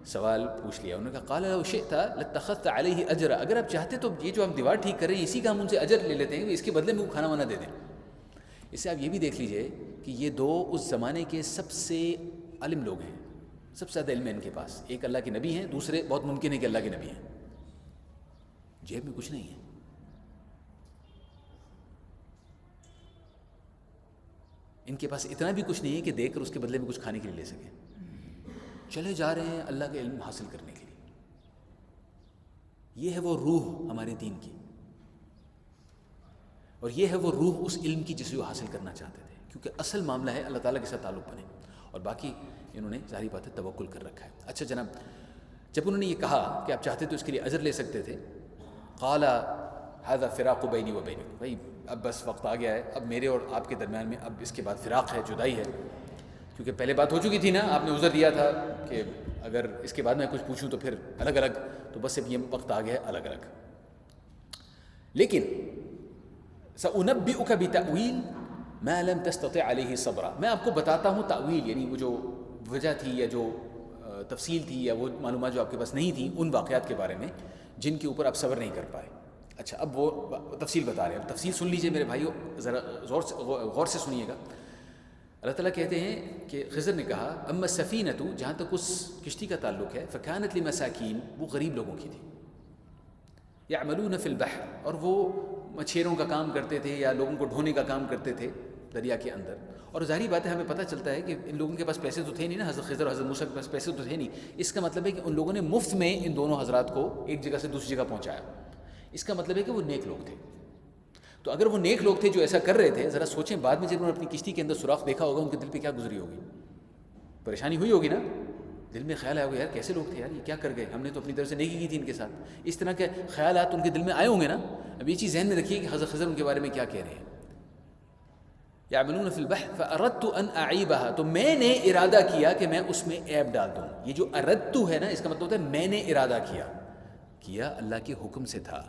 سوال پوچھ لیا۔ انہوں نے کہا قال لو شئت لاتخذت علیہ اجرا، اگر آپ چاہتے تو یہ جو ہم دیوار ٹھیک کر رہے ہیں اسی کا ہم ان سے اجر لے لیتے ہیں، اس کے بدلے میں وہ کھانا وانا دے دیں۔ اس سے آپ یہ بھی دیکھ لیجئے کہ یہ دو اس زمانے کے سب سے عالم لوگ ہیں، سب سے زیادہ علم ہے ان کے پاس، ایک اللہ کے نبی ہیں، دوسرے بہت ممکن ہے کہ اللہ کے نبی ہیں، جیب میں کچھ نہیں ہے۔ ان کے پاس اتنا بھی کچھ نہیں ہے کہ دے کر اس کے بدلے میں کچھ کھانے کے لیے لے سکیں، چلے جا رہے ہیں اللہ کا علم حاصل کرنے کے لیے۔ یہ ہے وہ روح ہمارے دین کی، اور یہ ہے وہ روح اس علم کی جسے وہ حاصل کرنا چاہتے تھے، کیونکہ اصل معاملہ ہے اللہ تعالیٰ کے ساتھ تعلق بنے، اور باقی انہوں نے ظاہری بات ہے توکل کر رکھا ہے۔ اچھا جناب، جب انہوں نے یہ کہا کہ آپ چاہتے تو اس کے لیے اجر لے سکتے تھے، قال هذا فراق بینی و بینک، بھائی اب بس وقت آ گیا ہے، اب میرے اور آپ کے درمیان میں اب اس کے بعد فراق ہے، جدائی ہے، کیونکہ پہلے بات ہو چکی تھی نا، آپ نے عذر دیا تھا کہ اگر اس کے بعد میں کچھ پوچھوں تو پھر الگ الگ، تو بس اب یہ وقت آ گیا ہے الگ الگ۔ لیکن سأنبئک بتأویل ما لم تستطع علیہ صبرا، میں آپ کو بتاتا ہوں تأویل، یعنی وہ جو وجہ تھی یا جو تفصیل تھی یا وہ معلومات جو آپ کے پاس نہیں تھیں ان واقعات کے بارے میں جن کے اوپر آپ صبر نہیں کر پائے۔ اچھا اب وہ تفصیل بتا رہے ہیں، اب تفصیل سن لیجئے میرے بھائیو، ذرا غور سے سنیے گا۔ اللہ تعالیٰ کہتے ہیں کہ خضر نے کہا اما السفینۃ، جہاں تک اس کشتی کا تعلق ہے، فکانت لمساکین، وہ غریب لوگوں کی تھی، یعملون فی البحر، اور وہ مچھیروں کا کام کرتے تھے یا لوگوں کو ڈھونے کا کام کرتے تھے دریا کے اندر۔ اور ظاہری بات ہے ہمیں پتہ چلتا ہے کہ ان لوگوں کے پاس پیسے تو تھے نہیں نا، حضرت خضر اور حضرت موسیٰ کے پاس پیسے تو تھے نہیں، اس کا مطلب ہے کہ ان لوگوں نے مفت میں ان دونوں حضرات کو ایک جگہ سے دوسری جگہ پہنچایا، اس کا مطلب ہے کہ وہ نیک لوگ تھے۔ تو اگر وہ نیک لوگ تھے جو ایسا کر رہے تھے، ذرا سوچیں بعد میں جب انہوں نے اپنی کشتی کے اندر سوراخ دیکھا ہوگا ان کے دل پہ کیا گزری ہوگی، پریشانی ہوئی ہوگی نا، دل میں خیال آیا ہوگا یار کیسے لوگ تھے یار، یہ کیا کر گئے، ہم نے تو اپنی طرف سے نیکی کی تھی ان کے ساتھ، اس طرح کے خیالات ان کے دل میں آئے ہوں گے نا۔ اب یہ چیز ذہن میں رکھیے کہ حضرت خضر ان کے بارے میں کیا کہہ رہے ہیں، یعملون فی البحر فاردت ان اعیبها، تو میں نے ارادہ کیا کہ میں اس میں عیب ڈال دوں۔ یہ جو اردت ہے نا، اس کا مطلب ہوتا ہے میں نے ارادہ کیا اللہ کے حکم سے تھا،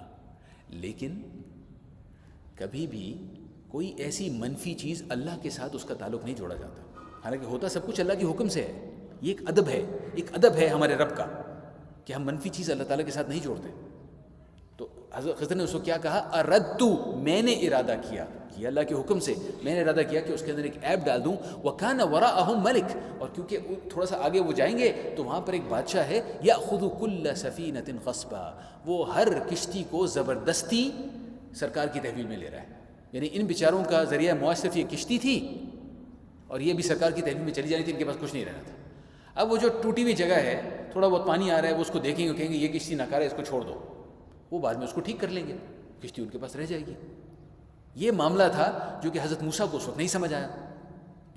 لیکن کبھی بھی کوئی ایسی منفی چیز اللہ کے ساتھ اس کا تعلق نہیں جوڑا جاتا، حالانکہ ہوتا سب کچھ اللہ کے حکم سے ہے۔ یہ ایک ادب ہے ہمارے رب کا کہ ہم منفی چیز اللہ تعالیٰ کے ساتھ نہیں جوڑتے۔ تو حضرت خضر نے اس کو کیا کہا، اردت، میں نے ارادہ کیا اللہ کے حکم سے، میں نے ارادہ کیا کہ اس کے اندر ایک عیب ڈال دوں، وَكَانَ وَرَاءَهُمْ مَلِكٌ، اور کیونکہ تھوڑا سا آگے وہ جائیں گے تو وہاں پر ایک بادشاہ ہے، يَأْخُذُ كُلَّ سَفِينَةٍ غَصْبًا، وہ ہر کشتی کو زبردستی سرکار کی تحویل میں لے رہا ہے، یعنی ان بیچاروں کا ذریعہ معاش صرف یہ کشتی تھی اور یہ بھی سرکار کی تحویل میں چلی جانی تھی، ان کے پاس کچھ نہیں رہنا تھا۔ اب وہ جو ٹوٹی ہوئی جگہ ہے، تھوڑا بہت پانی آ رہا ہے، وہ اس کو دیکھیں گے، کہیں گے یہ کشتی ناکارہ ہے، اس کو چھوڑ دو، وہ بعد میں اس کو ٹھیک کر لیں گے، کشتی ان کے پاس رہ جائے گی۔ یہ معاملہ تھا جو کہ حضرت موسیٰ کو اس وقت نہیں سمجھ آیا،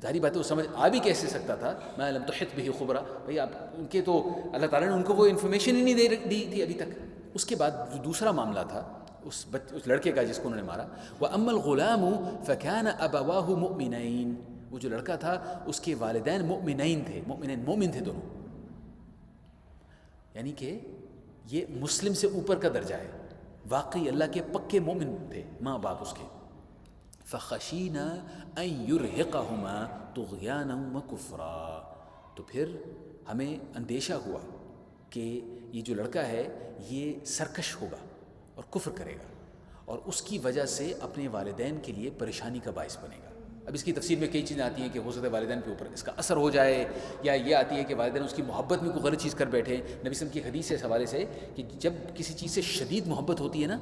ظاہری بات ہے وہ سمجھ آ بھی کیسے سکتا تھا، ما لم تحط به خبرا، بھائی آپ ان کے تو اللہ تعالیٰ نے ان کو وہ انفارمیشن ہی نہیں دی تھی ابھی تک۔ اس کے بعد جو دوسرا معاملہ تھا اس لڑکے کا جس کو انہوں نے مارا، وَأَمَّا الْغُلَامُ فَكَانَ أَبَوَاهُ مُؤْمِنَيْنِ، وہ جو لڑکا تھا اس کے والدین مؤمنین تھے، مومن تھے دونوں، یعنی کہ یہ مسلم سے اوپر کا درجہ ہے، واقعی اللہ کے پکے مومن تھے ماں باپ اس کے۔ فَخَشِينَا أَن يُرْهِقَهُمَا طُغْيَانًا وَكُفْرًا، تو پھر ہمیں اندیشہ ہوا کہ یہ جو لڑکا ہے یہ سرکش ہوگا اور کفر کرے گا، اور اس کی وجہ سے اپنے والدین کے لیے پریشانی کا باعث بنے گا۔ اب اس کی تفسیر میں کئی چیزیں آتی ہیں کہ ہو سکتا ہے والدین کے اوپر اس کا اثر ہو جائے، یا یہ آتی ہے کہ والدین اس کی محبت میں کوئی غلط چیز کر بیٹھے۔ نبی صلی اللہ علیہ وسلم کی حدیث ہے اس حوالے سے کہ جب کسی چیز سے شدید محبت ہوتی ہے نا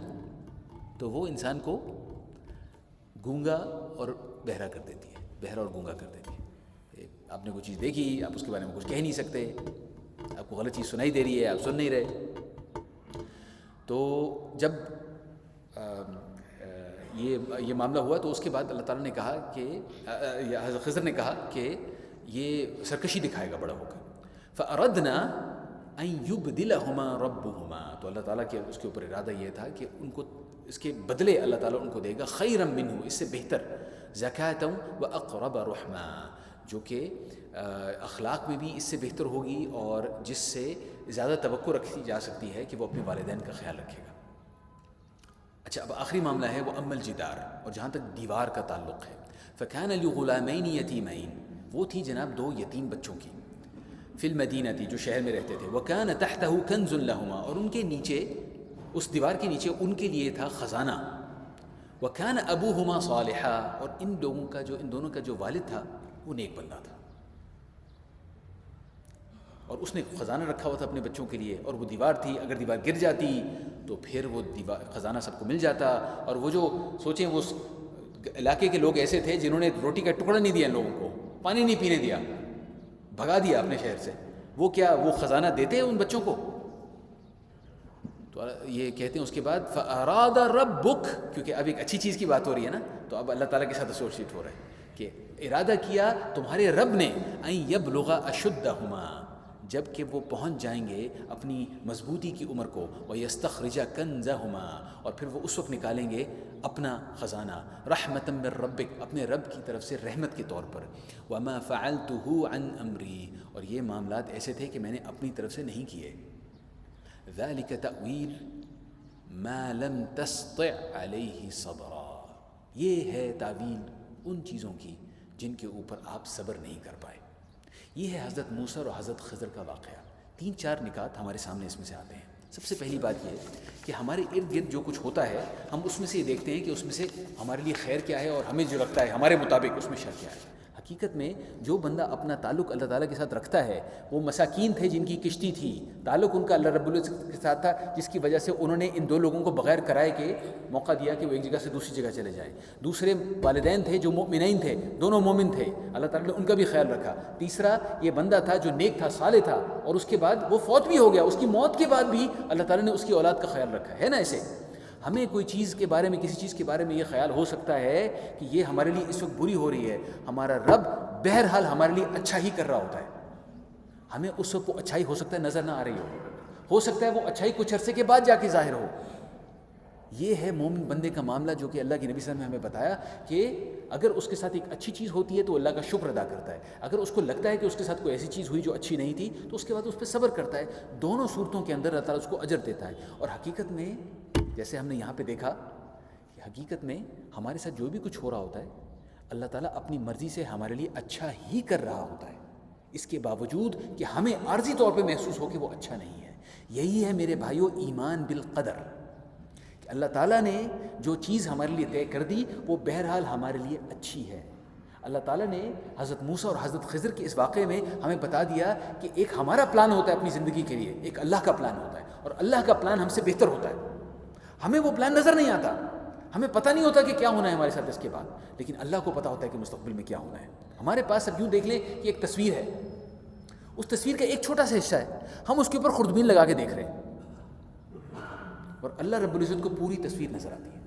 تو وہ انسان کو گونگا اور بہرا کر دیتی ہے، بہرا اور گونگا کر دیتی ہے۔ آپ نے کوئی چیز دیکھی، آپ اس کے بارے میں کچھ کہہ نہیں سکتے، آپ کو غلط چیز سنائی دے رہی ہے، آپ سن نہیں رہے۔ تو جب یہ معاملہ ہوا تو اس کے بعد اللہ تعالیٰ نے کہا کہ حضرت خضر نے کہا کہ یہ سرکشی دکھائے گا بڑا ہو کر، فَأَرَدْنَا أَن يُبْدِلَهُمَا رَبُّهُمَا، تو اللہ تعالیٰ کے اس کے اوپر ارادہ یہ تھا کہ ان کو اس کے بدلے اللہ تعالیٰ ان کو دے گا خیرا منہ، اس سے بہتر، زکاۃ و اقرب رحمہ، جو کہ اخلاق میں بھی اس سے بہتر ہوگی اور جس سے زیادہ توقع رکھی جا سکتی ہے کہ وہ اپنے والدین کا خیال رکھے گا۔ اچھا، اب آخری معاملہ ہے وہ اما الجدار، اور جہاں تک دیوار کا تعلق ہے، فکان لغلامین یتیمین، وہ تھی جناب دو یتیم بچوں کی، فی المدینہ تھی، جو شہر میں رہتے تھے، وکان تحتہ کنز لہما، اور ان کے نیچے، اس دیوار کے نیچے ان کے لیے تھا خزانہ، وکان ابوہما صالحا، اور ان دونوں کا جو والد تھا وہ نیک بندہ تھا، اور اس نے خزانہ رکھا ہوا تھا اپنے بچوں کے لیے، اور وہ دیوار تھی، اگر دیوار گر جاتی تو پھر وہ خزانہ سب کو مل جاتا، اور وہ جو سوچیں وہ علاقے کے لوگ ایسے تھے جنہوں نے روٹی کا ٹکڑا نہیں دیا ان لوگوں کو، پانی نہیں پینے دیا، بھگا دیا اپنے شہر سے، وہ کیا وہ خزانہ دیتے ہیں ان بچوں کو؟ تو یہ کہتے ہیں اس کے بعد فَأَرَادَ رَبُّكَ، کیونکہ اب ایک اچھی چیز کی بات ہو رہی ہے نا، تو اب اللہ تعالیٰ کے ساتھ ایسوسیٹ ہو رہا ہے کہ ارادہ کیا تمہارے رب نے أَن يَبْلُغَ أَشُدَّهُمَا، جب کہ وہ پہنچ جائیں گے اپنی مضبوطی کی عمر کو، وَيَسْتَخْرِجَ كَنْزَهُمَا، اور پھر وہ اس وقت نکالیں گے اپنا خزانہ، رحمةً من ربک، اپنے رب کی طرف سے رحمت کے طور پر، وَمَا فَعَلْتُهُ عَنْ أَمْرِي، اور یہ معاملات ایسے تھے کہ میں نے اپنی طرف سے نہیں کیے، ذَلِكَ تَأْوِيلُ مَا لَمْ تَسْطِعْ عَلَيْهِ صَبْرًا، یہ ہے تعویل ان چیزوں کی جن کے اوپر آپ صبر نہیں کر پائے۔ یہ ہے حضرت موسیٰ اور حضرت خضر کا واقعہ۔ 3-4 نکات ہمارے سامنے اس میں سے آتے ہیں۔ سب سے پہلی بات یہ کہ ہمارے ارد گرد جو کچھ ہوتا ہے ہم اس میں سے یہ دیکھتے ہیں کہ اس میں سے ہمارے لیے خیر کیا ہے، اور ہمیں جو لگتا ہے ہمارے مطابق اس میں شر کیا ہے۔ حقیقت میں جو بندہ اپنا تعلق اللہ تعالیٰ کے ساتھ رکھتا ہے، وہ مساکین تھے جن کی کشتی تھی، تعلق ان کا اللہ رب العزت کے ساتھ تھا، جس کی وجہ سے انہوں نے ان 2 لوگوں کو بغیر کرائے کے موقع دیا کہ وہ ایک جگہ سے دوسری جگہ چلے جائیں۔ دوسرے والدین تھے جو مؤمنین تھے، دونوں مومن تھے، اللہ تعالیٰ نے ان کا بھی خیال رکھا۔ تیسرا یہ بندہ تھا جو نیک تھا، صالح تھا، اور اس کے بعد وہ فوت بھی ہو گیا، اس کی موت کے بعد بھی اللہ تعالیٰ نے اس کی اولاد کا خیال رکھا ہے نا۔ ایسے ہمیں کوئی چیز کے بارے میں، کسی چیز کے بارے میں یہ خیال ہو سکتا ہے کہ یہ ہمارے لیے اس وقت بری ہو رہی ہے، ہمارا رب بہرحال ہمارے لیے اچھا ہی کر رہا ہوتا ہے، ہمیں اس وقت وہ اچھائی ہو سکتا ہے نظر نہ آ رہی ہو سکتا ہے وہ اچھائی کچھ عرصے کے بعد جا کے ظاہر ہو۔ یہ ہے مومن بندے کا معاملہ، جو کہ اللہ کے نبی صلی اللہ علیہ وسلم نے ہمیں بتایا کہ اگر اس کے ساتھ ایک اچھی چیز ہوتی ہے تو اللہ کا شکر ادا کرتا ہے، اگر اس کو لگتا ہے کہ اس کے ساتھ کوئی ایسی چیز ہوئی جو اچھی نہیں تھی تو اس کے بعد اس پہ صبر کرتا ہے۔ دونوں صورتوں کے اندر اللہ تعالیٰ اس کو اجر دیتا ہے۔ اور حقیقت میں جیسے ہم نے یہاں پہ دیکھا کہ حقیقت میں ہمارے ساتھ جو بھی کچھ ہو رہا ہوتا ہے اللہ تعالیٰ اپنی مرضی سے ہمارے لیے اچھا ہی کر رہا ہوتا ہے، اس کے باوجود کہ ہمیں عارضی طور پہ محسوس ہو کہ وہ اچھا نہیں ہے۔ یہی ہے میرے بھائیوں ایمان بالقدر، کہ اللہ تعالیٰ نے جو چیز ہمارے لیے طے کر دی وہ بہرحال ہمارے لیے اچھی ہے۔ اللہ تعالیٰ نے حضرت موسیٰ اور حضرت خضر کے اس واقعے میں ہمیں بتا دیا کہ ایک ہمارا پلان ہوتا ہے اپنی زندگی کے لیے، ایک اللہ کا پلان ہوتا ہے، اور اللہ کا پلان ہم سے بہتر ہوتا ہے۔ ہمیں وہ پلان نظر نہیں آتا، ہمیں پتہ نہیں ہوتا کہ کیا ہونا ہے ہمارے ساتھ اس کے بعد، لیکن اللہ کو پتہ ہوتا ہے کہ مستقبل میں کیا ہونا ہے۔ ہمارے پاس اب یوں دیکھ لیں کہ ایک تصویر ہے، اس تصویر کا ایک چھوٹا سا حصہ ہے، ہم اس کے اوپر خوردبین لگا کے دیکھ رہے ہیں، اور اللہ رب العزت کو پوری تصویر نظر آتی ہے،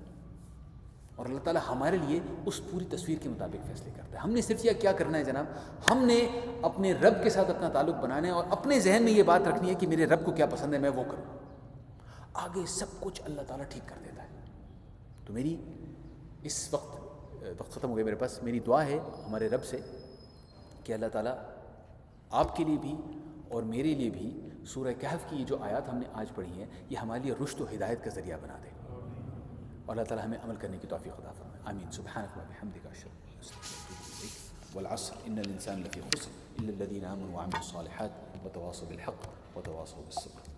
اور اللہ تعالیٰ ہمارے لیے اس پوری تصویر کے مطابق فیصلے کرتا ہے۔ ہم نے صرف یہ کیا کرنا ہے جناب، ہم نے اپنے رب کے ساتھ اپنا تعلق بنانا ہے، اور اپنے ذہن میں یہ بات رکھنی ہے کہ میرے رب کو کیا پسند ہے میں وہ کروں، آگے سب کچھ اللہ تعالیٰ ٹھیک کر دیتا ہے۔ تو میری اس وقت ختم ہو گیا میرے پاس، میری دعا ہے ہمارے رب سے کہ اللہ تعالیٰ آپ کے لیے بھی اور میرے لیے بھی سورہ کہف کی یہ جو آیات ہم نے آج پڑھی ہیں یہ ہمارے لیے رشد و ہدایت کا ذریعہ بنا دے، اور اللہ تعالیٰ ہمیں عمل کرنے کی توفیق عطا فرمائے۔ آمین۔ سبحانک و بحمدک اشہد ان لا الہ الا انت استغفرک و اتوب الیک۔ والعصر ان الانسان لفی خسر الا الذین آمنوا وعملوا الصالحات وتواصوا بالحق وتواصوا بالصبر۔